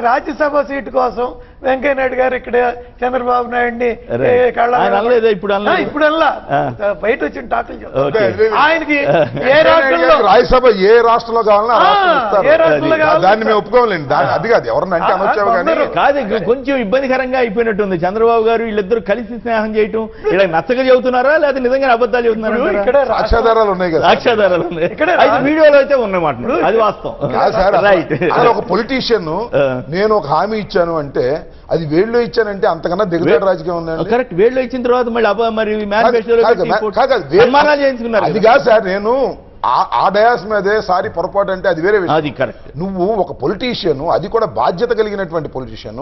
రాజ్యసభ సీటు కోసం వెంకయ్యనాయుడు గారు ఇక్కడ చంద్రబాబు నాయుడిని ఇప్పుడు బయట వచ్చిన టాకులు ఆయనకి ఏ రాష్ట్రంలో రాజ్యసభ ఏ రాష్ట్రంలో కావాలన్నా ఏ రాష్ట్రంలో కావాలి దాన్ని మేము ఒప్పుకోలేండి. అది కాదు ఎవరన్నా అంటే అనొచ్చావు కానీ కాదు. కొంచెం ఇబ్బందికరంగా అయిపోయినట్టుంది. చంద్రబాబు గారు వీళ్ళిద్దరు కలిసి స్నేహం చేయటం ఇలా నచ్చగా చెబుతున్నారా లేదా నిజంగా అబద్ధాలు చెబుతున్నారా? ఇక్కడ సాక్ష్యాధారాలు ఉన్నాయి కదా, సాక్ష్యాధారాలు ఉన్నాయి. అయితే వీడియోలో అయితే ఉన్నమాట, అది వాస్తవం. Sir right. ఒక పొలిటీషియన్ నేను ఒక హామీ ఇచ్చాను అంటే అది వేళ్ళలో ఇచ్చానంటే అంతకన్నా దిగజాడు రాజకీయం ఉందండి. కరెక్ట్. వేళ్ళలో ఇచ్చిన తర్వాత మళ్ళీ మరి మేనిఫెస్టోలో చేయించుకున్నారు. అది కాదు సార్, నేను ఆ డయాస్ మీదే సారి పొరపాటు అంటే అది వేరే విషయం. అది కరెక్ట్. నువ్వు ఒక పొలిటీషియన్, అది కూడా బాధ్యత కలిగినటువంటి పొలిటీషియన్,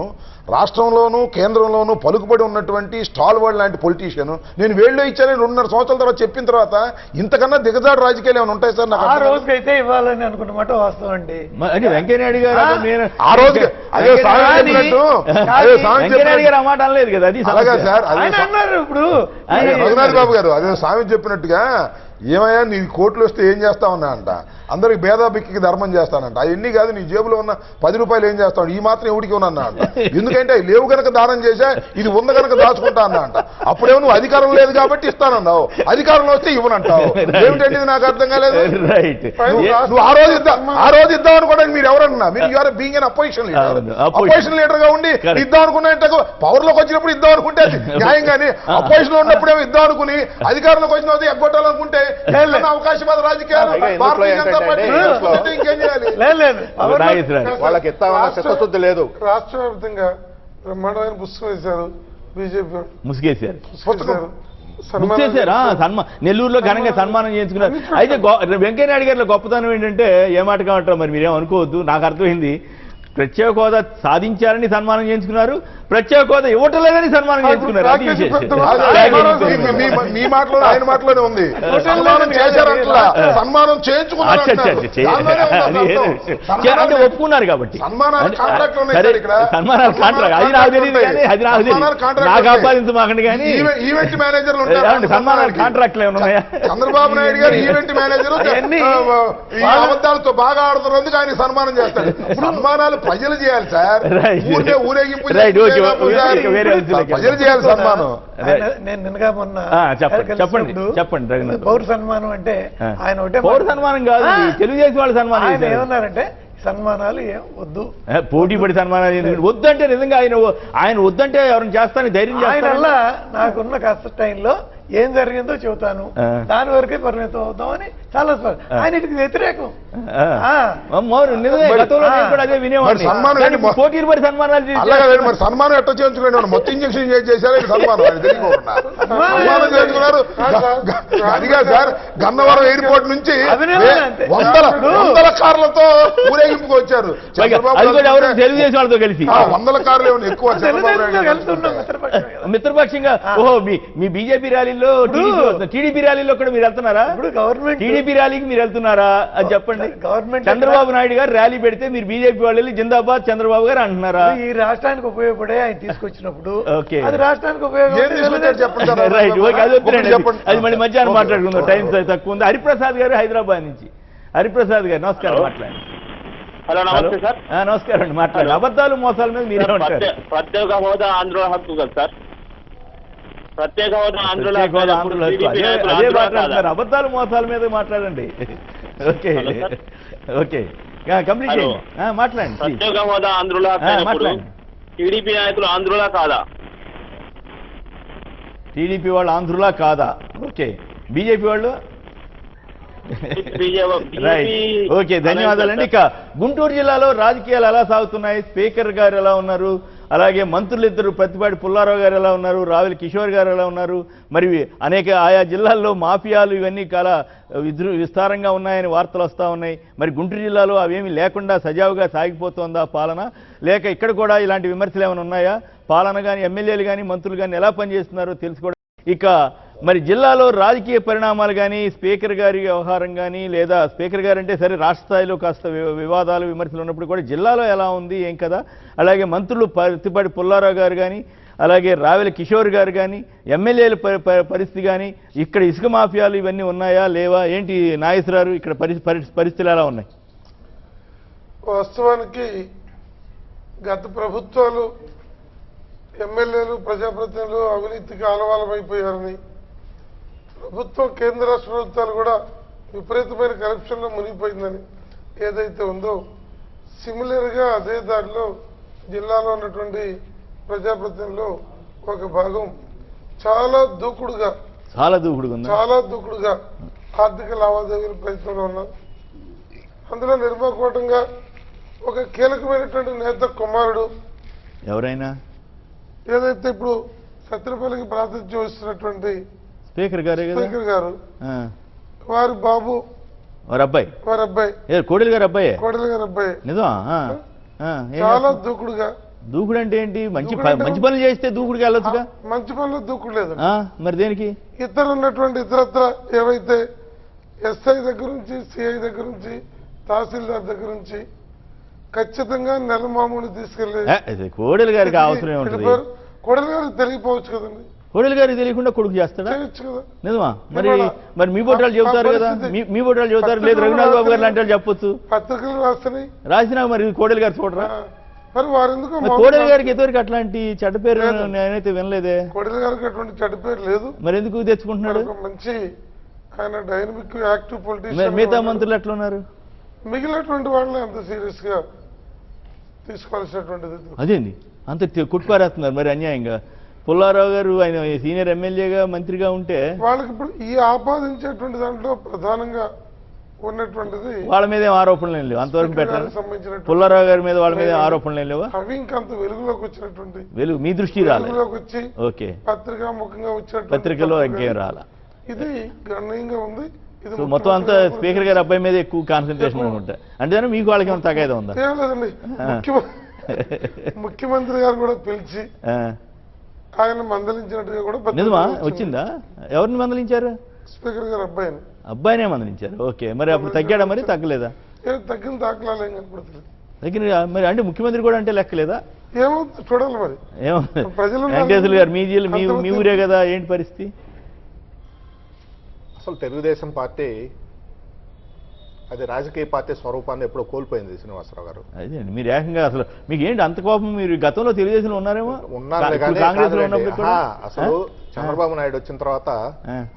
రాష్ట్రంలోనూ కేంద్రంలోనూ పలుకుబడి ఉన్నటువంటి స్టాల్ వర్డ్ లాంటి పొలిటీషియన్, నేను వేళ్ళలో ఇచ్చానని 2.5 సంవత్సరాల తర్వాత చెప్పిన తర్వాత ఇంతకన్నా దిగజాడు రాజకీయాలు ఏమైనా ఉంటాయి సార్? నాకు ఆ రోజుకైతే ఇవ్వాలని అనుకున్నమాట వాస్తవం అండి. అంటే వెంకయ్యనాయుడు గారు ఆ రోజు వెంకయ్యనాయుడు గారు ఆ మాట అనలేదు కదా. అది అలాగా సార్, అన్నారు. ఇప్పుడు రఘునాథ్ బాబు గారు అదే స్వామి చెప్పినట్టుగా ఏమయ్యా నీ కోట్లు వస్తే ఏం చేస్తావన్నా అంట, అందరికి భేదాభిక్కి ధర్మం చేస్తానంట. అవన్నీ కాదు, నీ జేబులో ఉన్న 10 రూపాయలు ఏం చేస్తాడు, ఈ మాత్రం ఎవడికి ఉన్నా అంట. ఎందుకంటే అవి లేవు కనుక దానం చేశా, ఇది ఉన్న కనుక దాచుకుంటా అన్నా అంట. అప్పుడేమో నువ్వు అధికారం లేదు కాబట్టి ఇస్తానన్నావు, అధికారంలో వస్తే ఇవ్వనంటావు. ఏమిటంటే నాకు అర్థం కాలేదు. నువ్వు ఆ రోజు ఇద్దాం అనుకోవడానికి మీరు ఎవరన్నా, మీరు you are being an opposition leader. Opposition leader గా ఉండి ఇద్దాం అనుకున్నా పవర్ లోకి వచ్చినప్పుడు ఇద్దాం అనుకుంటే అది న్యాయం. కానీ అపోజిషన్ లో ఉన్నప్పుడేమో ఇద్దాం అనుకుని అధికారంలోకి వచ్చిన తర్వాత ఎగ్గొట్టాలనుకుంటే అవకాశవాద రాజకీయాలు వాళ్ళకి చిత్తశుద్ధి లేదు. రాష్ట్ర వ్యాప్తంగా బ్రహ్మాండమైన పుస్తకం వేశారు బీజేపీ, ముసుగేశారు. సన్మానం నెల్లూరులో ఘనంగా సన్మానం చేయించుకున్నారు. అయితే వెంకయ్యనాయుడు గారిలో గొప్పతనం ఏంటంటే ఏమాటగా అంటారు మరి మీరేం అనుకోవద్దు, నాకు అర్థమైంది. ప్రత్యేక హోదా సాధించారని సన్మానం చేయించుకున్నారు, ప్రత్యేక హోదా ఇవ్వటలేదని సన్మానం చేయించుకున్నారు. మీ మాటలో ఆయన మాటలోనే ఉంది. సన్మానం చేశారంటలా, సన్మానం చేయించుకున్నారు, ఒప్పుకున్నారు కాబట్టి సన్మానాలు కాంట్రాక్ట్ సన్మానాలు కాంట్రాక్ట్. అది నాకు తెలియదు కానీ అది నాకు తెలియదు, నాకు ఆపాదించమాకండి. కానీ ఈవెంట్ మేనేజర్లు సన్మానాలు కాంట్రాక్ట్లు ఏమైనా ఉన్నాయా? చంద్రబాబు నాయుడు గారు ఈవెంట్ మేనేజర్ అబద్ధాలతో బాగా ఆడుతున్నందుకు ఆయన సన్మానం చేస్తాడు. సన్మానాలు ప్రజలు చేయాలి సార్, ఊరేగింపు ప్రజలు చేయాలి సన్మానం. నేను నిన్నగా మొన్న చెప్పండి. పౌర సన్మానం అంటే ఆయన ఒకటే పౌర సన్మానం కాదు, తెలుగుదేశం వాళ్ళ సన్మానం. ఆయన ఏమన్నారంటే సన్మానాలు ఏం వద్దు, పోటీ పడి సన్మానాలు వద్దంటే నిజంగా ఆయన వద్దంటే ఎవరిని చేస్తానని ధైర్యం ఆయన నాకున్న కష్ట టైంలో ఏం జరిగిందో చెబుతాను, దాని వరకే పరిమితం అవుతామని చాలా ఆయన ఇటుకు వ్యతిరేకం. పోటీ పడి సన్మానాలు సన్మానం ఎట్లా చేయించుకున్నాడు, మొత్తం ఇంజక్షన్ చేశారు సన్మానం చేయించుకున్నారు. అదిగా సార్, గన్నవరం ఎయిర్పోర్ట్ నుంచి వందల కార్లతో ఊరేగింపుకు వచ్చారు. తెలుగుదేశం వాళ్ళతో కలిసి 100 కార్లు ఏమైనా ఎక్కువ మిత్రపక్షంగా. ఓహో, మీ బీజేపీ ర్యాలీలో టీడీపీ ర్యాలీలో కూడా మీరు వెళ్తున్నారా? ఇప్పుడు గవర్నమెంట్ టీడీపీ ర్యాలీకి మీరు వెళ్తున్నారా అది చెప్పండి. గవర్నమెంట్ చంద్రబాబు నాయుడు గారు ర్యాలీ పెడితే మీరు బీజేపీ వాళ్ళు వెళ్ళి జిందాబాద్ చంద్రబాబు గారు అంటున్నారా? ఈ రాష్ట్రానికి ఉపయోగపడే ఆయన తీసుకొచ్చినప్పుడు అది రాష్ట్రానికి ఉపయోగపడే చెప్పండి. రైట్, ఓకే, అది వద్దురండి, అది మళ్ళీ మధ్యాహ్నం మాట్లాడుకుందాం, టైం తక్కువ ఉంది. హరిప్రసాద్ గారు హైదరాబాద్ నుంచి. హరిప్రసాద్ గారు నమస్కారం, మాట్లాడండి. హలో, నమస్తే సార్. నమస్కారం అండి, మాట్లాడండి. అబద్ధాలు మోసాల మీద మీరే ఉంటారు. ప్రత్యేక హోదా ఆంధ్రుల హక్కు కదా సార్? ప్రత్యేక హోదా ఆంధ్రుల అదే మాట్లాడుతున్నారు, అబద్ధాలు మోసాల మీద మాట్లాడండి. ఓకే ఓకే, కంప్లీట్ చేయండి, మాట్లాడండి. ప్రత్యేక హోదా ఆంధ్రుల హక్కు, టీడీపీ నాయకులు ఆంధ్రులా కాదా? టీడీపీ వాళ్ళు ఆంధ్రులా కాదా? ఓకే, బీజేపీ వాళ్ళు రైట్, ఓకే, ధన్యవాదాలండి. ఇక గుంటూరు జిల్లాలో రాజకీయాలు ఎలా సాగుతున్నాయి, స్పీకర్ గారు ఎలా ఉన్నారు, అలాగే మంత్రులు ఇద్దరు ప్రతిపాటి పుల్లారావు గారు ఎలా ఉన్నారు, రావెల కిషోర్ గారు ఎలా ఉన్నారు, మరి అనేక ఆయా జిల్లాల్లో మాఫియాలు ఇవన్నీ చాలా విస్తారంగా ఉన్నాయని వార్తలు వస్తూ ఉన్నాయి. మరి గుంటూరు జిల్లాలో అవేమీ లేకుండా సజావుగా సాగిపోతుందా పాలన, లేక ఇక్కడ కూడా ఇలాంటి విమర్శలు ఏమైనా ఉన్నాయా? పాలన కానీ ఎమ్మెల్యేలు కానీ మంత్రులు కానీ ఎలా పనిచేస్తున్నారో తెలుసుకోవడం. ఇక మరి జిల్లాలో రాజకీయ పరిణామాలు కానీ స్పీకర్ గారి వ్యవహారం కానీ లేదా స్పీకర్ గారు అంటే సరే రాష్ట్ర స్థాయిలో కాస్త వివాదాలు విమర్శలు ఉన్నప్పుడు కూడా జిల్లాలో ఎలా ఉంది ఏం కదా, అలాగే మంత్రులు ప్రతిపాటి పుల్లారావు గారు కానీ అలాగే రావెల కిషోర్ గారు కానీ ఎమ్మెల్యేల పరిస్థితి కానీ ఇక్కడ ఇసుక మాఫియాలు ఇవన్నీ ఉన్నాయా లేవా ఏంటి నాగేశ్వరరావు ఇక్కడ పరిస్థితులు ఎలా ఉన్నాయి? వాస్తవానికి గత ప్రభుత్వాలు ఎమ్మెల్యేలు ప్రజాప్రతినిధులు అవినీతికి ఆలవాలమైపోయారని, ప్రభుత్వం కేంద్ర రాష్ట్ర ప్రభుత్వాలు కూడా విపరీతమైన కరప్షన్లో మునిగిపోయిందని ఏదైతే ఉందో సిమిలర్గా అదే దారిలో జిల్లాలో ఉన్నటువంటి ప్రజాప్రతినిధులు ఒక భాగం చాలా దూకుడుగా ఆర్థిక లావాదేవీల ప్రయత్నంలో ఉన్నారు. అందులో నిర్మకోటంగా ఒక కీలకమైనటువంటి నేత కుమారుడు ఎవరైనా ఏదైతే ఇప్పుడు సత్యపల్లికి ప్రాతినిధ్యం వస్తున్నటువంటి స్పీకర్ గారు వారి బాబు వారి అబ్బాయి కోడెల గారు అబ్బాయి నిజమా? చాలా దూకుడుగా. దూకుడు అంటే ఏంటి? మంచి పనులు చేస్తే దూకుడుకి వెళ్ళొచ్చుగా. మంచి పనులు దూకుడు లేదు మరి దేనికి? ఇతరత్ర ఏవైతే ఎస్ఐ దగ్గర నుంచి సిఐ దగ్గర నుంచి తహసీల్దార్ దగ్గర నుంచి ఖచ్చితంగా నెల మామూలు తీసుకెళ్ళి కోడెల గారికి అవసరం ఉంటుంది. కోడెల గారికి తెలియపోవచ్చు కదండి. కోడెల గారికి తెలియకుండా కొడుకు చేస్తాడా? చేయొచ్చు కదా. నిజమా? మరి మీ బోటాలు చెబుతారు కదా, మీ బోటాలు చెబుతారు. లేదు రఘునాథ్ బాబు గారు లాంటి వాళ్ళు చెప్పొచ్చు. పత్రికలు రాసినా మరి కోడెల గారు చూడరా? మరి వారెందుకు కోడెల గారికి ఎంతవరకు అట్లాంటి చెడ్డ పేరు నేనైతే వినలేదే. కోడెల గారికి అటువంటి చెడ్డ పేరు లేదు. మరి ఎందుకు తెచ్చుకుంటున్నాడు? మంచి ఆయన డైనమిక్ యాక్టివ్ పొలిటీషియన్. మిగతా మంత్రులు ఎట్లా ఉన్నారు? మిగిలినటువంటి వాళ్ళని అంత సీరియస్ గా తీసుకోవాల్సినటువంటిది. అదేంది అంత కొట్టుపారేస్తున్నారు మరి అన్యాయంగా? పుల్లారావు గారు ఆయన సీనియర్ ఎమ్మెల్యేగా మంత్రిగా ఉంటే వాళ్ళకి ఇప్పుడు ఈ ఆపాదించేటువంటి దాంట్లో ప్రధానంగా ఉన్నటువంటిది వాళ్ళ మీద ఆరోపణలు ఏం లేవు అంతవరకు పెట్టారు. పుల్లారావు గారి మీద వాళ్ళ మీద ఆరోపణలు ఏం లేవా? అవి ఇంకంత వెలుగులోకి వచ్చినటువంటి వెలుగు మీ దృష్టి రాలేదు. వచ్చి ఓకే పత్రికా ముఖంగా వచ్చిన పత్రికలో ఇంకేం రాలా. ఇది గణనీయంగా ఉంది. సో మొత్తం అంతా స్పీకర్ గారి అబ్బాయి మీద ఎక్కువ కాన్సన్ట్రేషన్ అనుకుంటా. అంటే మీకు వాళ్ళకి ఏమైనా తగ్గేదా ఉందా? ఏం లేదండి. ముఖ్యమంత్రి గారు కూడా పిలిచి ఆయన మందలించినట్టుగా కూడా నిజమా? వచ్చిందా? ఎవరిని మందలించారు? స్పీకర్ గారు అబ్బాయినే మందలించారు. ఓకే, మరి అప్పుడు తగ్గాడా? మరి తగ్గలేదా? తగ్గిన దాఖలాలు ఏం కనపడుతుంది. తగ్గిన మరి అంటే ముఖ్యమంత్రి కూడా అంటే లెక్కలేదా? ఏమో చూడాలి మరి. ఏమో వెంకటేశ్వర గారు మీ ఊరే కదా, ఏంటి పరిస్థితి? అసలు తెలుగుదేశం పార్టీ అది రాజకీయ పార్టీ స్వరూపాన్ని ఎప్పుడో కోల్పోయింది శ్రీనివాసరావు గారు. అదే మీరు ఏకంగా అసలు మీకు ఏంటి అంత కోపం? మీరు గతంలో తెలుగుదేశంలో ఉన్నారేమో. అసలు చంద్రబాబు నాయుడు వచ్చిన తర్వాత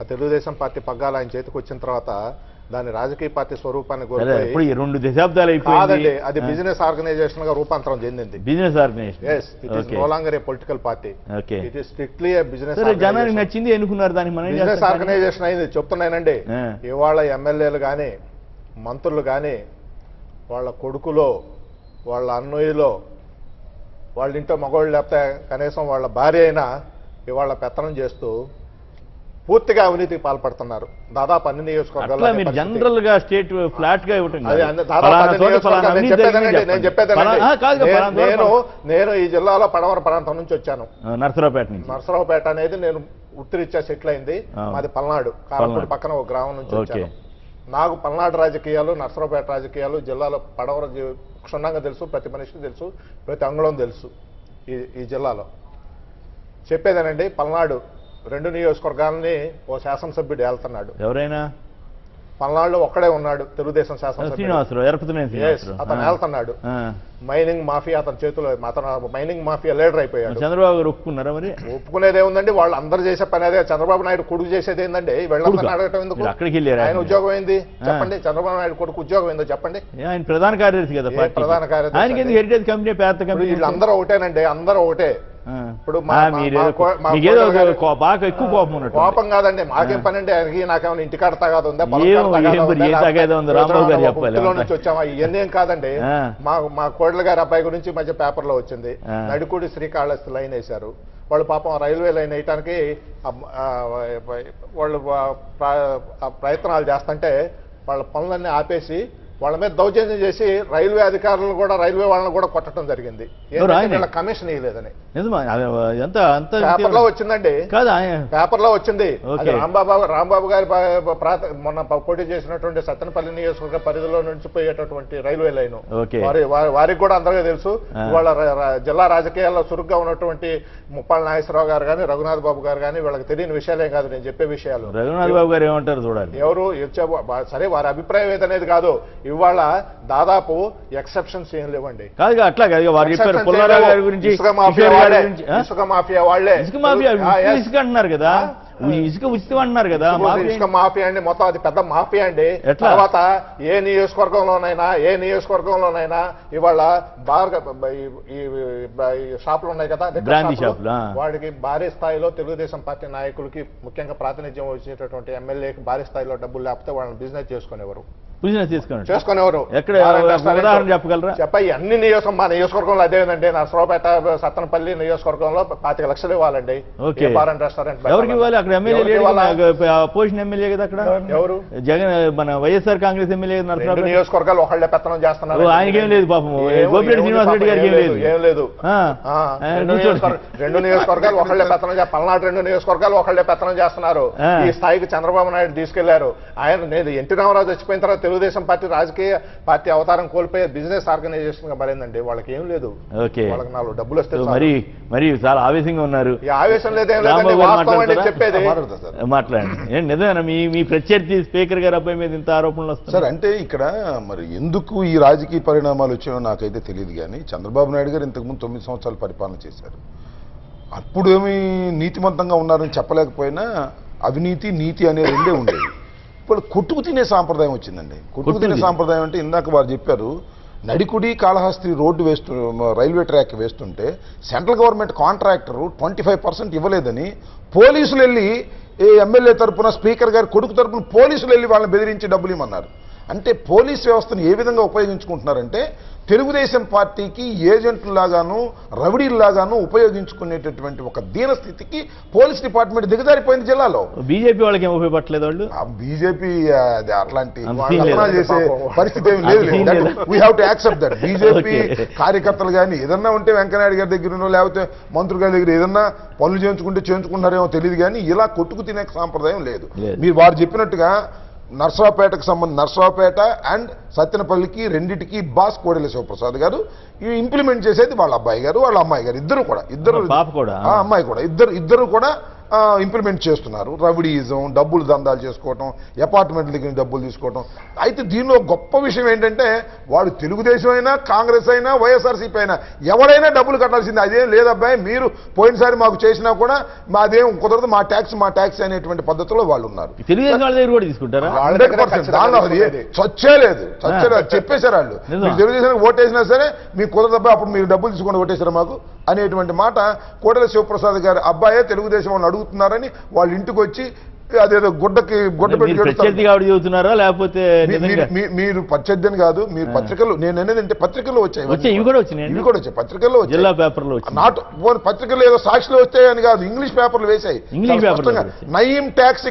ఆ తెలుగుదేశం పార్టీ పగ్గాలు ఆయన చేతికి వచ్చిన తర్వాత దాని రాజకీయ పార్టీ స్వరూపాన్ని కోల్పోయి 2 దశాబ్దాలు అయిపోయింది. అది బిజినెస్ ఆర్గనైజేషన్ గా రూపాంతరం చెందింది. Business organization. yes, it is no longer a political party. It is strictly a business. జనానికి నచ్చింది ఎన్నుకున్నారు దాన్ని. మనం బిజినెస్ ఆర్గనైజేషన్ అయింది చెప్తున్నానండి. ఇవాళ ఎమ్మెల్యేలు కానీ మంత్రులు కానీ వాళ్ళ కొడుకులో వాళ్ళ అన్నయ్యలో వాళ్ళ ఇంట్లో మగవాళ్ళు లేకపోతే కనీసం వాళ్ళ భార్య అయినా ఇవాళ పెత్తనం చేస్తూ పూర్తిగా అవినీతికి పాల్పడుతున్నారు. దాదాపు అన్ని నియోజకవర్గాల్లో జనరల్ గా స్టేట్ ఫ్లాట్ గా ఇవ్వటం. నేను చెప్పేది నేను ఈ జిల్లాలో పడమర ప్రాంతం నుంచి వచ్చాను. నర్సరావుపేట అనేది నేను ఉత్తరీత్యా సెటిల్ అయింది. మాది పల్నాడు, కారంపూడి పక్కన ఒక గ్రామం నుంచి వచ్చాను. నాకు పల్నాడు రాజకీయాలు, నర్సరావుపేట రాజకీయాలు జిల్లాలో పడవర క్షుణ్ణంగా తెలుసు. ప్రతి మనిషికి తెలుసు, ప్రతి అంగుళం తెలుసు ఈ జిల్లాలో. చెప్పేదేనండి, పల్నాడు 2 నియోజకవర్గాలని ఓ శాసనసభ్యుడు వెళ్తున్నాడు. ఎవరైనా పల్నాడులో ఒక్కడే ఉన్నాడు తెలుగుదేశం శాసనసభ్యుడు. అతను వెళ్తున్నాడు. మైనింగ్ మాఫియా అతని చేతిలో, అతను మైనింగ్ మాఫియా లీడర్ అయిపోయాడు. చంద్రబాబు గారు ఒప్పుకున్నారా? మరి ఒప్పుకునేది ఏముందండి, వాళ్ళు అందరూ చేసే పని అదే. చంద్రబాబు నాయుడు కొడుకు చేసేది ఏందండి? వీళ్ళందరినీ అడగటం ఎందుకు? అక్కడికి వెళ్ళారు. ఆయన ఉద్యోగం ఏంది చెప్పండి? చంద్రబాబు నాయుడు కొడుకు ఉద్యోగం ఏందో చెప్పండి? ఆయన ప్రధాన కార్యదర్శి కదా, ప్రధాన కార్యదర్శి. హెరిటేజ్ కంపెనీ, పెద్ద కంపెనీ. వీళ్ళందరూ ఒకటేనండి, అందరూ ఒకటే. ఇప్పుడు బాగా ఎక్కువ కోపం ఉన్నట్టు. కోపం కాదండి, మాకేం పని అండి? నాకేమైనా ఇంటికాడ తగాదు ఉందా? నుంచి వచ్చామా? ఇవన్నీ ఏం కాదండి. మా కోడల గారి అబ్బాయి గురించి మధ్య పేపర్లో వచ్చింది. నడికూడి శ్రీకాళహస్తి లైన్ వేశారు. వాళ్ళు పాపం రైల్వే లైన్ వేయటానికి వాళ్ళు ప్రయత్నాలు చేస్తుంటే వాళ్ళ పనులన్నీ ఆపేసి వాళ్ళ మీద దౌర్జన్యం చేసి రైల్వే అధికారులు కూడా రైల్వే వాళ్ళని కూడా కొట్టడం జరిగింది. వీళ్ళ కమిషన్ ఇవ్వలేదని పేపర్లో వచ్చిందండి. పేపర్లో వచ్చింది. రాంబాబు గారి మొన్న పోటీ చేసినటువంటి సత్తెనపల్లి నియోజకవర్గ పరిధిలో నుంచి పోయేటటువంటి రైల్వే లైన్ వారికి కూడా అందరికీ తెలుసు. వాళ్ళ జిల్లా రాజకీయాల్లో చురుగ్గా ఉన్నటువంటి ముప్పాళ్ళ నాగేశ్వరరావు గారు కానీ రఘునాథ్ బాబు గారు కానీ వాళ్ళకి తెలియని విషయాలే కాదు నేను చెప్పే విషయాలు. రఘునాథ్ బాబు గారు ఏమంటారు చూడాలి. ఎవరు సరే వారి అభిప్రాయం ఏదనేది కాదు. ఇవాళ దాదాపు ఎక్సెప్షన్స్ ఏం లేవండి. కాదు అట్లా కాదు ఇసుక మాఫియా వాళ్లే ఇసుక అంటున్నారు కదా, ఇసుక ఉచితం అంటున్నారు కదా. ఇసుక మాఫియా అండి, మొత్తం అది పెద్ద మాఫియా అండి. తర్వాత ఏ నియోజకవర్గంలోనైనా ఇవాళ బాగా ఈ షాపులు ఉన్నాయి కదా వాడికి భారీ స్థాయిలో తెలుగుదేశం పార్టీ నాయకులకి ముఖ్యంగా ప్రాతినిధ్యం వచ్చేటటువంటి ఎమ్మెల్యేకి భారీ స్థాయిలో డబ్బులు లేకపోతే వాళ్ళని బిజినెస్ చేసుకునేవారు. ఎక్కడ ఉదాహరణ చెప్పగలరా? చెప్పాయి అన్ని మా నియోజకవర్గంలో అదేందండి. నర్సరావుపేట సత్తెనపల్లి నియోజకవర్గంలో 25 లక్షలు ఇవ్వాలండి బార్ అండ్ రెస్టారెంట్. ఎవరికి ఇవ్వాలి? అక్కడ ఎమ్మెల్యే అపోజిషన్ ఎమ్మెల్యే కదా అక్కడ. ఎవరు? జగన్ మన వైఎస్ఆర్ కాంగ్రెస్ ఎమ్మెల్యే. నియోజకవర్గాలు ఒకళ్ళే పెత్తనం చేస్తున్నారు. ఆయనకేం లేదు పాపం. గోపిరెడ్డి శ్రీనివాసరెడ్డి గారికి ఏం లేదు. 2 నియోజకవర్గాలు ఒకళ్ళే పెత్తనం పల్నాడు 2 నియోజకవర్గాలు ఒకళ్ళే పెత్తనం చేస్తున్నారు. ఈ స్థాయికి చంద్రబాబు నాయుడు తీసుకెళ్లారు. ఆయన ఎన్టీ రామారావు చచ్చిపోయిన తర్వాత తెలుగుదేశం పార్టీ రాజకీయ పార్టీ అవతారం కోల్పోయే బిజినెస్ ఆర్గనైజేషన్ గా మారిందండి. వాళ్ళకి ఏం లేదు. వాళ్ళకి 4 డబ్బులు వస్తే మరి చాలా ఆవేశంగా ఉన్నారు. ఆవేశం లేదేం చెప్పేది మాట్లాడండి. నిజమేనా మీ ప్రత్యర్థి స్పీకర్ గారి అబ్బాయి మీద ఇంత ఆరోపణలు వస్తాయి సార్? అంటే ఇక్కడ మరి ఎందుకు ఈ రాజకీయ పరిణామాలు వచ్చాయో నాకైతే తెలియదు. కానీ చంద్రబాబు నాయుడు గారు ఇంతకుముందు 9 సంవత్సరాలు పరిపాలన చేశారు. అప్పుడు ఏమి నీతిమంతంగా ఉన్నారని చెప్పలేకపోయినా అవినీతి నీతి అనే రెండే ఉండేవి. ఇప్పుడు కొట్టుకు తినే సాంప్రదాయం వచ్చిందండి. కొట్టుకు తినే సాంప్రదాయం అంటే ఇందాక వారు చెప్పారు, Nadikudi Kalahasti road railway track వేస్తుంటే సెంట్రల్ గవర్నమెంట్ కాంట్రాక్టరు 25% ఇవ్వలేదని పోలీసులు వెళ్ళి ఎమ్మెల్యే తరపున స్పీకర్ గారి కొడుకు తరపున పోలీసులు వెళ్ళి వాళ్ళని బెదిరించి డబ్బులు ఇవ్వమన్నారు. అంటే పోలీస్ వ్యవస్థను ఏ విధంగా ఉపయోగించుకుంటున్నారంటే తెలుగుదేశం పార్టీకి ఏజెంట్లలాగాను రౌడీల్లాగాను ఉపయోగించుకునేటటువంటి ఒక దీనస్థితికి పోలీస్ డిపార్ట్మెంట్ దిగజారిపోయింది జిల్లాలో. బీజేపీ వాళ్ళకి ఏం ఉపయోగపడలేదు. వాళ్ళు బీజేపీ అట్లాంటి చేసే పరిస్థితి ఏమి లేదు. We have to accept that. BJP కార్యకర్తలు కానీ ఏదన్నా ఉంటే వెంకయ్యనాయుడు గారి దగ్గర లేకపోతే మంత్రుల గారి దగ్గర ఏదన్నా పనులు చేయించుకుంటున్నారేమో తెలియదు. కానీ ఇలా కొట్టుకు తినే సాంప్రదాయం లేదు. మీరు వారు చెప్పినట్టుగా నర్సరావుపేట అండ్ సత్తెనపల్లికి రెండింటికి బాస్ కోడెల శివప్రసాద్ గారు ఇంప్లిమెంట్ చేసేది వాళ్ళ అబ్బాయి గారు వాళ్ళ అమ్మాయి గారు ఇద్దరు అమ్మాయి కూడా ఇద్దరు కూడా ఇంప్లిమెంట్ చేస్తున్నారు. రౌడీయిజం, డబ్బులు దందాలు చేసుకోవటం, అపార్ట్మెంట్ల దగ్గర డబ్బులు తీసుకోవటం. అయితే దీనిలో గొప్ప విషయం ఏంటంటే వాడు తెలుగుదేశం అయినా కాంగ్రెస్ అయినా వైఎస్ఆర్సీపీ అయినా ఎవడైనా డబ్బులు కట్టాల్సింది. అదేం లేదబ్బాయి మీరు పోయినసారి మాకు చేసినా కూడా మాదేం కుదరదు, మా ట్యాక్స్ అనేటువంటి పద్ధతిలో వాళ్ళు ఉన్నారు. తీసుకుంటారా? 100%. దానిలో చచ్చే లేదు చెప్పేశారు వాళ్ళు. మీరు తెలుగుదేశానికి ఓటేసినా సరే మీకు కుదరదబ్బాయి, అప్పుడు మీరు డబ్బులు తీసుకొని ఓటేశారు మాకు అనేటువంటి మాట కోడెల శివప్రసాద్ గారి అబ్బాయే తెలుగుదేశం వాళ్ళని అడుగుతున్నారని వాళ్ళ ఇంటికి వచ్చి అదేదో గుడ్డ పెట్టి చెబుతున్నారా? లేకపోతే మీరు ప్రత్యర్థిని కాదు, మీరు పత్రికల్లో నేను అనేది పత్రికల్లో వచ్చాయి, ఇవి కూడా వచ్చాయి పత్రికల్లో జిల్లా పేపర్లో నాట్ పత్రికల్లో ఏదో సాక్షిలో వచ్చాయని కాదు, ఇంగ్లీష్ పేపర్లు వేసాయి. నయీం ట్యాక్స్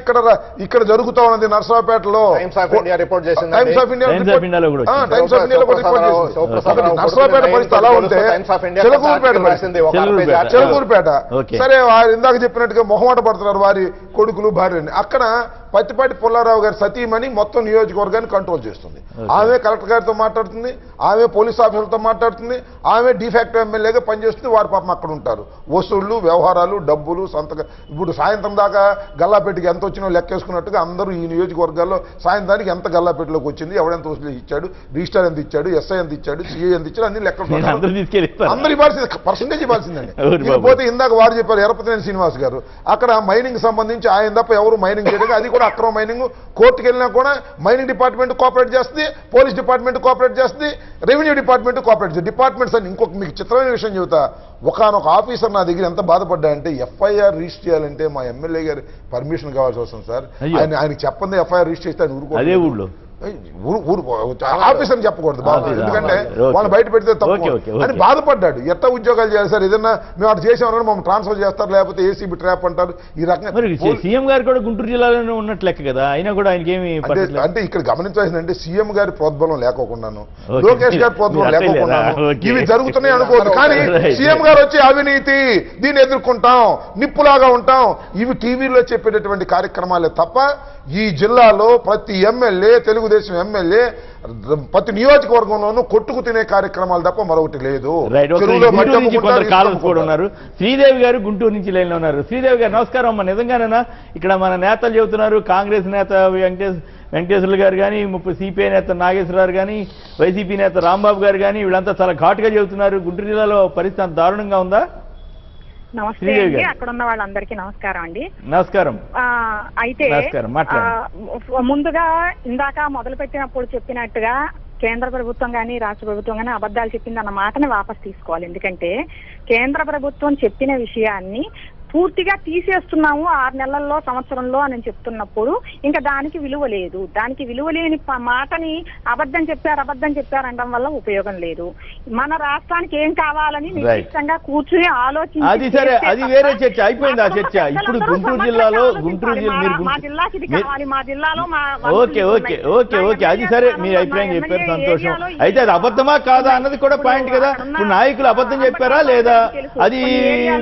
ఇక్కడ జరుగుతా ఉన్నది నర్సరావుపేటలో. టైమ్స్ ఆఫ్ ఇండియా రిపోర్ట్ చేసింది. నర్సరావుపేట పరిస్థితి అలా ఉంటే చెలకూరుపేట సరే ఇందాక చెప్పినట్టుగా మొహమాట పడుతున్నారు వారి కొడుకులు భార్యని. అక్కడ పత్తిపాటి పుల్లారావు గారి సతీమణి మొత్తం నియోజకవర్గాన్ని కంట్రోల్ చేస్తుంది. ఆమె కలెక్టర్ గారితో మాట్లాడుతుంది, ఆమె పోలీస్ ఆఫీసర్లతో మాట్లాడుతుంది, ఆమె డిఫాక్టో ఎమ్మెల్యేగా పనిచేస్తుంది. వారి పాపం అక్కడ ఉంటారు. వసూళ్లు, వ్యవహారాలు, డబ్బులు, సంతకం. ఇప్పుడు సాయంత్రం దాకా గల్లాపెట్టికి ఎంత వచ్చినో లెక్కేసుకున్నట్టుగా అందరూ ఈ నియోజకవర్గాల్లో సాయంత్రానికి ఎంత గల్లాపెట్టిలోకి వచ్చింది, ఎవడెంత వసూలు ఇచ్చాడు, రిజిస్టర్ ఎంత ఇచ్చాడు, ఎస్ఐ ఎంత ఇచ్చాడు, సిఐ ఎంత ఇచ్చాడు, అన్ని లెక్కలు అందరూ ఇవ్వాల్సింది, పర్సంటేజ్ ఇవ్వాల్సిందండి. పోతే ఇందాక వారు చెప్పారు ఎరపతినేని శ్రీనివాస్ గారు, అక్కడ మైనింగ్ సంబంధించి ఆయన తప్ప ఎవరు మైనింగ్ చేయడం, అది కూడా అక్రమ మైనింగ్. కోర్టుకు వెళ్ళినా కూడా మైనింగ్ డిపార్ట్మెంట్ కోఆపరేట్ చేస్తుంది, పోలీస్ డిపార్ట్మెంట్ కోఆపరేట్ చేస్తుంది, రెవెన్యూ డిపార్ట్మెంట్ కోఆపరేట్ చేస్తుంది. డిపార్ట్మెంట్స్ అని ఇంకొక మీకు చిత్రమైన విషయం చెబుతా. ఒకనొక ఆఫీసర్ నా దగ్గర ఎంత బాధపడ్డా అంటే ఎఫ్ఐఆర్ రిజిస్టర్ చేయాలంటే మా ఎమ్మెల్యే గారి పర్మిషన్ కావాల్సి వస్తుంది సార్. ఆయనకి చెప్పండి ఎఫ్ఐఆర్ రిజిస్టర్ చేస్తే ఆయన ఊరుకో. ఆఫీస్ అని చెప్పకూడదు బాబు, ఆఫీస్, ఎందుకంటే ఓకే. వాళ్ళు బయట పెడితే ఓకే, ఓకే, తప్పు ఓకే. అని బాధపడ్డాడు. ఎట్లా ఉద్యోగాలు చేయాలి సార్, ఏదన్నా మేము అటు చేసామని మమ్మల్ని ట్రాన్స్ఫర్ చేస్తారు, లేకపోతే ఏసీబీ ట్రాప్ అంటారు. ఈ రకంగా మరి సీఎం గారు కూడా గుంటూరు జిల్లాలోనే ఉన్నట్లు లెక్క కదా, అయినా కూడా ఆయనకి ఏమి అంటే ఇక్కడ గమనించాల్సిందంటే సీఎం గారి ప్రోద్బలం లేకోకుండాను, ఓకే. లోకేష్ గారి ప్రోద్బలం మీరు అట్లే లేకోకుండాను లేదా? ఓకే. ఇవి జరుగుతున్నాయి అనుకోవద్దు. కానీ రైట్. సీఎం గారు వచ్చి అవినీతి దీన్ని ఎదుర్కొంటాం, నిప్పులాగా ఉంటాం, ఇవి టీవీలో చెప్పేటటువంటి కార్యక్రమాలే తప్ప ఈ జిల్లాలో ప్రతి ఎమ్మెల్యే, తెలుగుదేశం ఎమ్మెల్యే ప్రతి నియోజకవర్గంలోనూ కొట్టుకు తినే కార్యక్రమాలు తప్ప మరొకటి లేదు. రైట్. చెరువులో మట్టి గుంటూరు నుంచి అమ్ముకుంటారు, కొందరు కాలర్స్ ఇసుక కూడా అమ్ముకుంటారు. ఉన్నారు. శ్రీదేవి గారు గుంటూరు నుంచి లైన్లో ఉన్నారు. శ్రీదేవి గారు నమస్కారం అమ్మ. నిజంగానేనా ఇక్కడ మన నేతలు చెబుతున్నారు, కాంగ్రెస్ నేత వెంకటేశ్వర్లు గారు కానీ, సిపిఐ నేత నాగేశ్వరరావు కానీ, వైసీపీ నేత రాంబాబు గారు కానీ వీళ్ళంతా చాలా ఘాటుగా చెబుతున్నారు, గుంటూరు జిల్లాలో పరిస్థితి అంత దారుణంగా ఉందా? నమస్తే అండి, అక్కడ ఉన్న వాళ్ళందరికీ నమస్కారం అండి. నమస్కారం. అయితే నమస్కారం, మాట్లాడండి. ముందుగా ఇందాక మొదలు పెట్టినప్పుడు చెప్పినట్టుగా కేంద్ర ప్రభుత్వం కానీ రాష్ట్ర ప్రభుత్వం కానీ అబద్ధాలు చెప్పింది అన్న మాటని వాపస్ తీసుకోవాలి. ఎందుకంటే కేంద్ర ప్రభుత్వం చెప్పిన విషయాన్ని పూర్తిగా తీసేస్తున్నాము 6 నెలల్లో సంవత్సరంలో అని చెప్తున్నప్పుడు ఇంకా దానికి విలువ లేదు. దానికి విలువ లేని మాటని అబద్ధం చెప్పారు అనడం వల్ల ఉపయోగం లేదు. మన రాష్ట్రానికి ఏం కావాలని నిర్దిష్టంగా కూర్చుని ఆలోచించి, అది సరే, అది వేరే చర్చ, అయిపోయింది ఆ చర్చ. ఇప్పుడు గుంటూరు జిల్లాలో మా జిల్లాకి ఇది కావాలి, మా జిల్లాలో ఓకే ఓకే ఓకే ఓకే అది సరే, మీరు అభిప్రాయం చెప్పారు, సంతోషం. అయితే అది అబద్ధమా కాదా అన్నది కూడా పాయింట్ కదా. ఇప్పుడు నాయకులు అబద్ధం చెప్పారా లేదా, అది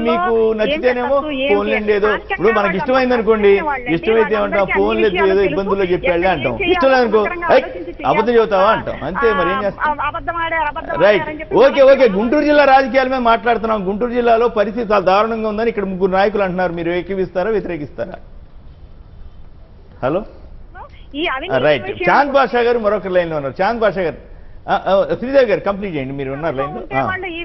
మీకు నచ్చితేనేమో ఫోన్ లేదు ఏదో. ఇప్పుడు మనకి ఇష్టమైంది అనుకోండి, ఇష్టమైతే ఏమంటాం, ఫోన్ లేదు ఏదో ఇబ్బందుల్లో చెప్పాళ్ళే అంటాం, ఇష్టం లేదనుకో అబద్ధం చెబుతావా అంటాం, అంతే. మరి ఏం చేస్తాం? రైట్. ఓకే ఓకే గుంటూరు జిల్లా రాజకీయాల మీద మాట్లాడుతున్నాం. గుంటూరు జిల్లాలో పరిస్థితి చాలా దారుణంగా ఉందని ఇక్కడ 3 నాయకులు అంటున్నారు. మీరు ఏకీవిస్తారా వ్యతిరేకిస్తారా? Hello, right. చాంద్ బాషా గారు మరొక లైన్లో ఉన్నారు. చాంద్ బాషా గారు, శ్రీదేవి గారు కంప్లీట్ చేయండి, మీరు ఉన్నారు లైన్లో.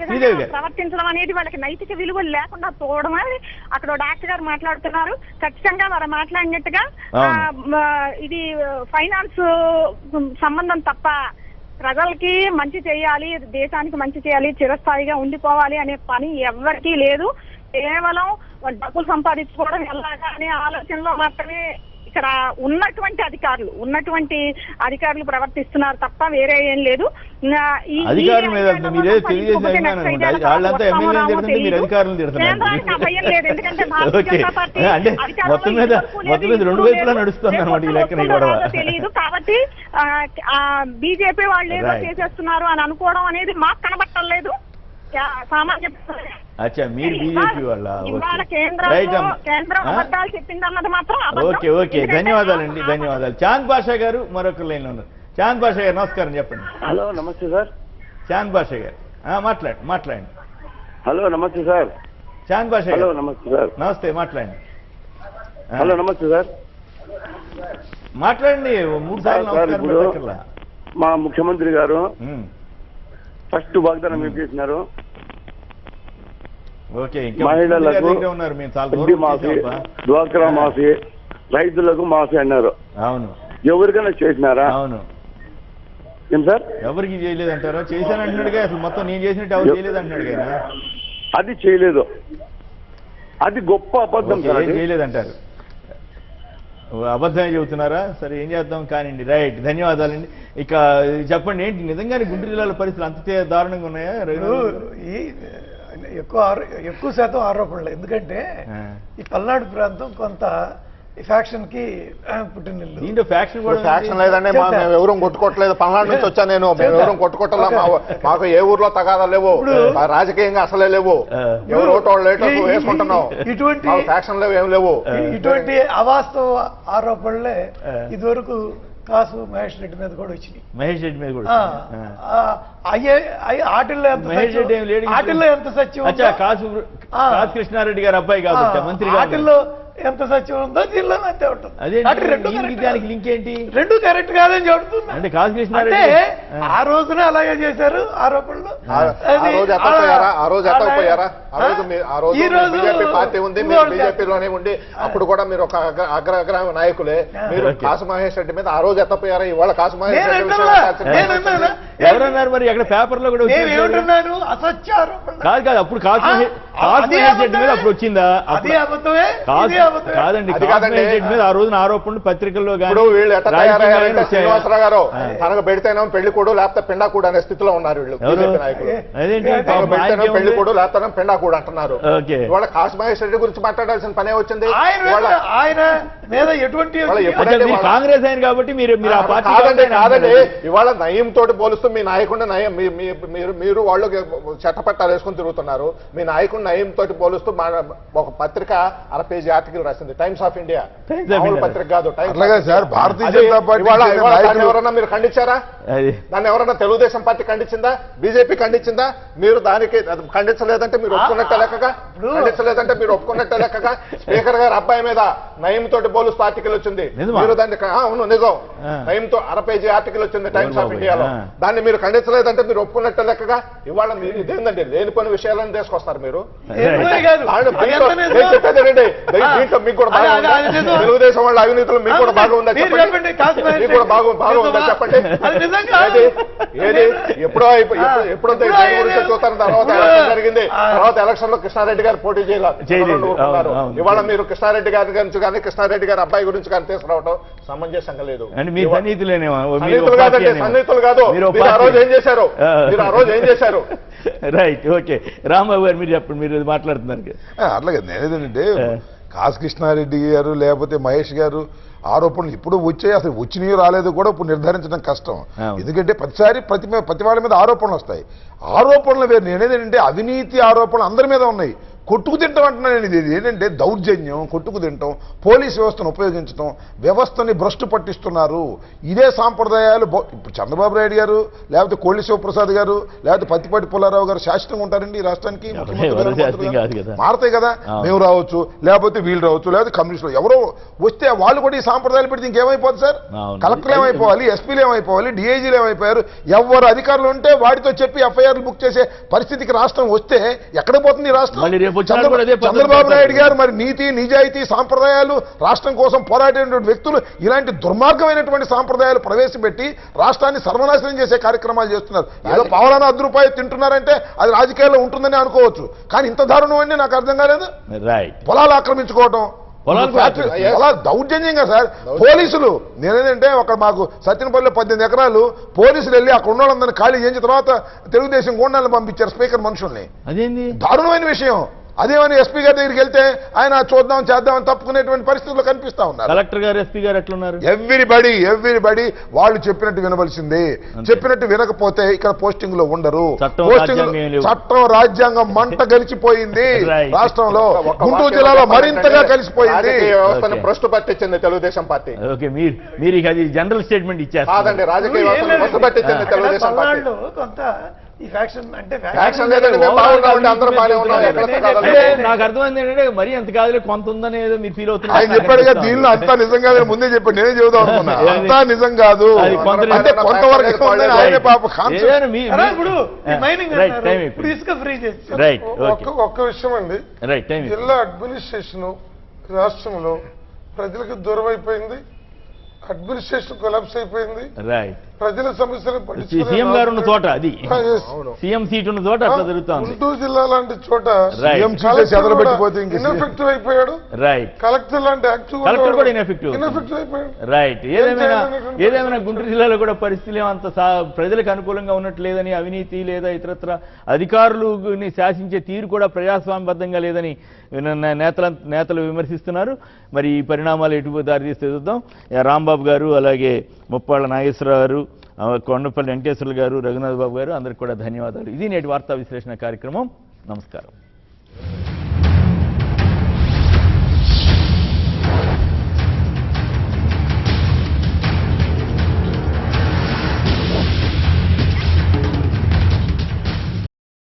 శ్రీదేవి గారు, ప్రవర్తించడం అనేది వాళ్ళకి నైతిక విలువలు లేకుండా పోవడం అని అక్కడ డాక్టర్ గారు మాట్లాడుతున్నారు. ఖచ్చితంగా వారు మాట్లాడినట్టుగా ఇది ఫైనాన్స్ సంబంధం తప్ప ప్రజలకి మంచి చేయాలి, దేశానికి మంచి చేయాలి, చిరస్థాయిగా ఉండిపోవాలి అనే పని ఎవరికీ లేదు. కేవలం డబ్బులు సంపాదించుకోవడం ఎలాగా అనే ఆలోచనలో మాత్రమే ఇక్కడ ఉన్నటువంటి అధికారులు ప్రవర్తిస్తున్నారు తప్ప వేరే ఏం లేదు. అధికారుల మీద మీరే తెలియజేసిన వాళ్ళంతా ఎమ్మెల్యేలు తిడుతుంటే మీరు అధికారులను తిడుతున్నారు. అంటే మొత్తం మీద 2 వైపులా నడుస్తుంది అనమాట ఈ లెక్కన గొడవ. తెలియదు కాబట్టి బీజేపీ వాళ్ళు ఏదో చేసేస్తున్నారు అని అనుకోవడం అనేది మాకు కనబట్టలేదు. సామాన్య అచ్చా, మీరు బీజేపీ వాళ్ళ. ఓకే ఓకే ధన్యవాదాలండి, ధన్యవాదాలు. చాంద్ బాషా గారు మరొక లైన్లో ఉన్నారు. చాంద్ బాషా గారు నమస్కారం, చెప్పండి. హలో నమస్తే సార్. చాంద్ బాషా గారు మాట్లాడండి. హలో నమస్తే సార్. చాంద్ బాషా హలో నమస్తే సార్. నమస్తే, మాట్లాడండి. హలో నమస్తే సార్. మాట్లాడండి. 3 సార్లు నమస్కారం. మా ముఖ్యమంత్రి గారు ఫస్ట్ వాగ్దానం ఏం చేసినారు, మహిళలకు వడ్డీ మాఫీ, డ్వాక్రా మాఫీ, రైతులకు మాఫీ అన్నారు. అవును. ఎవరికైనా చేసినారా? అవును. ఏం సార్, ఎవరికి చేయలేదంటారా? చేశానంటున్నాడుగా, అసలు మొత్తం నేను చేసినట్టు ఎవరు చేయలేదంటున్నాడు కదా. అది చేయలేదు, అది గొప్ప అబద్ధం. చేయలేదంటారు, అబద్ధమే చెబుతున్నారా? సరే ఏం చేద్దాం కానివ్వండి. రైట్, ధన్యవాదాలండి. ఇక చెప్పండి, ఏంటి నిజంగానే గుంటూరు జిల్లాలో పరిస్థితులు అంతే దారుణంగా ఉన్నాయా? ఎక్కువ శాతం ఆరోపణలు. ఎందుకంటే ఈ పల్నాడు ప్రాంతం కొంత ఫ్యాక్షన్ కి పుట్టినిల్లు. దీంట్లో ఫ్యాక్షన్ లేదండి, మేము ఎవరూ కొట్టుకోవట్లేదు. పల్నాడు నుంచి వచ్చా నేను, మేము ఎవరూ కొట్టుకోవట్లా. మాకు ఏ ఊర్లో తగాదా లేవు, రాజకీయంగా అసలే లేవు. ఎవరు ఓటోళ్ళు లేటో వేసుకుంటున్నాం, ఇటువంటి ఫ్యాక్షన్ లేవు, ఏం లేవు. ఇటువంటి అవాస్తవ ఆరోపణలే ఇదివరకు కాసు మహేష్ రెడ్డి మీద కూడా వచ్చినాయి. మహేష్ రెడ్డి మీద కూడా ఆటిల్లో ఎంత సత్యం, కాసు కృష్ణారెడ్డి గారు అబ్బాయి కాబట్టి మంత్రి ఆటిల్లో ఎంత సత్యం ఉందో జిల్లా అంతే ఉంటుంది. దానికి లింక్ ఏంటి? రెండు కరెక్ట్ కాదని చెబుతున్నా. అంటే కాసు కృష్ణారెడ్డి ఆ రోజునే అలాగే చేశారు ఆరోపణలు. బీజేపీ పార్టీ ఉంది, మీరు బీజేపీలోనే ఉండి అప్పుడు కూడా మీరు ఒక అగ్రగ్రామ నాయకులే. మీరు కాసు మహేష్ రెడ్డి మీద ఆ రోజు ఎత్తపోయారా? ఇవాళ కాసు మహేష్ రెడ్డి ఎవరన్నారు మరి అక్కడ పేపర్లో కూడా నేను వచ్చింది. ఏమంటున్నాను అసత్యారోపణ కాదు అప్పుడు కాస్మోహెడ్ మీద అప్పుడు వచ్చిందా అదే అబద్ధమే ఇదే అబద్ధమే. కాదండి అది కాదండి. కాస్మోహెడ్ మీద ఆ రోజున ఆరోపణలు పత్రికల్లో ఇప్పుడు వీళ్ళు ఎట్లా తయారయ్యారంటే శ్రీనివాసరావు గారు తనకు పెడితేనో పెళ్లి కూడు లేకపోతే పెండా కూడా అనే స్థితిలో ఉన్నారు వీళ్ళు బీజేపీ నాయకులు. అదేంటి తనకు పెడితేనో పెళ్లి కూడు లేకపోతే పెండా కూడా అంటున్నారు. ఓకే ఇవాళ కాసు మహేష్ రెడ్డి గురించి మాట్లాడాల్సిన పనే వచ్చింది. ఆయన మీద ఎటువంటి అంటే మీరు కాంగ్రెస్ ఆయన కాబట్టి మీరు ఆ పార్టీ కాదండి కాదండి ఇవాళ నయం తోటి పోలుస్తూ మీ నాయకుడిని నయం మీరు వాళ్ళు చట్టపట్టాలు వేసుకుని తిరుగుతున్నారు. మీ నాయకుడిని నయం తోటి పోలుస్తూ ఒక పత్రిక 1/2 పేజీ ఆర్టికల్ రాసింది, టైమ్స్ ఆఫ్ ఇండియా. పత్రిక కాదు సార్, భారతీయ జనతా పార్టీ దాన్ని ఎవరన్నా మీరు ఖండించారా? దాన్ని ఎవరన్నా తెలుగుదేశం పార్టీ ఖండించిందా? బీజేపీ ఖండించిందా? మీరు దానికి ఖండించలేదంటే మీరు ఒప్పుకున్నట్టే లెక్కగా, ఖండించలేదంటే మీరు ఒప్పుకున్నట్టే లెక్కగా. స్పీకర్ గారు అబ్బాయి మీద నయం తోటి పోలుస్తూ ఆర్టికల్ వచ్చింది. మీరు దాన్ని అవును నిజం, నయంతో 1/2 పేజీ ఆర్టికల్ వచ్చింది టైమ్స్ ఆఫ్ ఇండియాలో. దాన్ని మీరు ఖండించలేదంటే మీరు ఒప్పుకున్నట్టే లెక్కగా. ఇవాళ మీరు ఇదేందండి లేనిపోయిన విషయాలను తీసుకొస్తారు మీరు. చెప్పేదేనండి, దీంట్లో మీకు కూడా బాగా ఉందా? తెలుగుదేశం వాళ్ళ అవినీతులు మీకు కూడా బాగా ఉందా చెప్పండి. మీకు కూడా బాగుందా చెప్పండి. ఏది ఎప్పుడో ఎప్పుడైతే చూస్తారు. తర్వాత ఎలక్షన్ జరిగింది, తర్వాత ఎలక్షన్ లో కృష్ణారెడ్డి గారు పోటీ చేయలేదు. ఇవాళ మీరు కృష్ణారెడ్డి గారి గురించి కానీ కృష్ణారెడ్డి గారి అబ్బాయి గురించి కానీ తీసుకురావడం సమంజసంగా లేదు. సన్నిహితులు కాదండి, సన్నిహితులు కాదు. మీరు ఆ రోజు ఏం చేశారు? Right, okay. రాంబాబు గారు మీరు చెప్పండి, మీరు మాట్లాడుతున్నారు. అట్లాగే నేనేదంటే కాసు కృష్ణారెడ్డి గారు లేకపోతే మహేష్ గారు ఆరోపణలు ఇప్పుడు వచ్చాయి, అసలు వచ్చినాయో రాలేదు కూడా ఇప్పుడు నిర్ధారించడం కష్టం. ఎందుకంటే ప్రతిసారి ప్రతి వాళ్ళ మీద ఆరోపణలు వస్తాయి. ఆరోపణలు వేరు. నేనేదంటే అవినీతి ఆరోపణలు అందరి మీద ఉన్నాయి. కొట్టుకు తింటాం అంటున్నాను. ఇది ఏంటంటే దౌర్జన్యం, కొట్టుకు తింటాం, పోలీస్ వ్యవస్థను ఉపయోగించడం, వ్యవస్థని భ్రష్టు పట్టిస్తున్నారు. ఇదే సాంప్రదాయాలు. ఇప్పుడు చంద్రబాబు నాయుడు గారు లేకపోతే కోళ్ళి శివప్రసాద్ గారు లేకపోతే పత్తిపాటి పుల్లారావు గారు శాశ్వతంగా ఉంటారండి ఈ రాష్ట్రానికి? మారతాయి కదా. మేము రావచ్చు, లేకపోతే వీళ్ళు రావచ్చు, లేకపోతే కమ్యూనిస్టులు ఎవరో వస్తే వాళ్ళు కూడా ఈ సాంప్రదాయాలు పెడితే ఇంకేమైపోతుంది సార్? కలెక్టర్లు ఏమైపోవాలి, ఎస్పీలు ఏమైపోవాలి, డిఐజీలు ఏమైపోయారు? ఎవరు అధికారులు ఉంటే వాడితో చెప్పి ఎఫ్ఐఆర్లు బుక్ చేసే పరిస్థితికి రాష్ట్రం వస్తే ఎక్కడ పోతుంది ఈ రాష్ట్రం? చంద్రబాబు నాయుడు గారు మరి నీతి నిజాయితీ సాంప్రదాయాలు రాష్ట్రం కోసం పోరాడేటువంటి వ్యక్తులు ఇలాంటి దుర్మార్గమైనటువంటి సాంప్రదాయాలు ప్రవేశపెట్టి రాష్ట్రాన్ని సర్వనాశనం చేసే కార్యక్రమాలు చేస్తున్నారు. ఏదో పావలాన ₹10 తింటున్నారంటే అది రాజకీయాల్లో ఉంటుందని అనుకోవచ్చు, కానీ ఇంత దారుణం అండి నాకు అర్థం కాలేదు. పొలాలు ఆక్రమించుకోవటం దౌర్జన్యంగా సార్. పోలీసులు నేనేదంటే ఒక మాకు సత్యనపల్లిలో 18 ఎకరాలు పోలీసులు వెళ్ళి అక్కడ ఉన్న వాళ్ళందరినీ ఖాళీ చేయించిన తర్వాత తెలుగుదేశం గూండాలను పంపించారు స్పీకర్ మనుషుల్ని. అదేంది దారుణమైన విషయం. అదేమని ఎస్పీ గారి దగ్గరికి వెళ్తే ఆయన చూద్దాం చేద్దామని తప్పుకునేటువంటి పరిస్థితుల్లో కనిపిస్తా ఉన్నారు. కలెక్టర్ గారు, ఎస్పీ గారు ఎట్లున్నారు? ఎవ్రీబడి వాళ్ళు చెప్పినట్టు వినవలసిందే. చెప్పినట్టు వినకపోతే ఇక్కడ పోస్టింగ్ లో ఉండరు. చట్టం రాజ్యాంగం మంట కలిసిపోయింది రాష్ట్రంలో. గుంటూరు జిల్లాలో మరింతగా కలిసిపోయింది. వ్యవస్థను భ్రష్టు పట్టించింది తెలుగుదేశం పార్టీ. ఓకే, మీరు అది జనరల్ స్టేట్మెంట్ ఇచ్చారు. కాదండి, రాజకీయ వ్యవస్థను భ్రష్టు పట్టించింది తెలుగుదేశం పార్టీ. ఈ ఫ్యాక్షన్ అంటే నాకు అర్థమైంది ఏంటంటే మరీ అంత కాదులే కొంత ఉందని ఏదో మీరు ఫీల్ అవుతున్నారు. ఆయన చెప్పాడుగా దీనిలో అంతా నిజం కాదు, ముందే చెప్పాడు, నేనే చెబుదాం అనుకున్నా. అంతా నిజం కాదు, అంటే కొంతవరకు ఆయన పాప ఒక్క విషయం అండి. జిల్లా అడ్మినిస్ట్రేషన్ రాష్ట్రంలో ప్రజలకు దూరం అయిపోయింది, అడ్మినిస్ట్రేషన్ కొలాప్స్ అయిపోయింది. ప్రజల సమస్యలు సీఎం గారు ఉన్న చోట, అది సీఎం సీట్ ఉన్న చోట అట్లా జరుగుతుంది. గుంటూరు జిల్లా లాంటి చోట ఇన్ఎఫెక్టివ్ అయిపోయాడు. కలెక్టర్ లాంటి కలెక్టర్ కూడా ఇన్ఎఫెక్టివ్ అయిపోయాడు. రైట్. ఏదేమైనా గుంటూరు జిల్లాలో కూడా పరిస్థితులు అంత ప్రజలకు అనుకూలంగా ఉన్నట్లేదని, అవినీతి లేదా ఇతరత్ర అధికారులని శాసించే తీరు కూడా ప్రజాస్వామ్యబద్ధంగా లేదని నేతలు విమర్శిస్తున్నారు. మరి ఈ పరిణామాలు ఎటు దారితీస్తే చూద్దాం. రాంబాబు గారు, అలాగే ముప్పాళ్ళ నాగేశ్వరరావు గారు, కొండపల్లి వెంకటేశ్వర్లు గారు, రఘునాథ్ బాబు గారు, అందరికి కూడా ధన్యవాదాలు. ఇది నేటి వార్తా విశ్లేషణ కార్యక్రమం. నమస్కారం.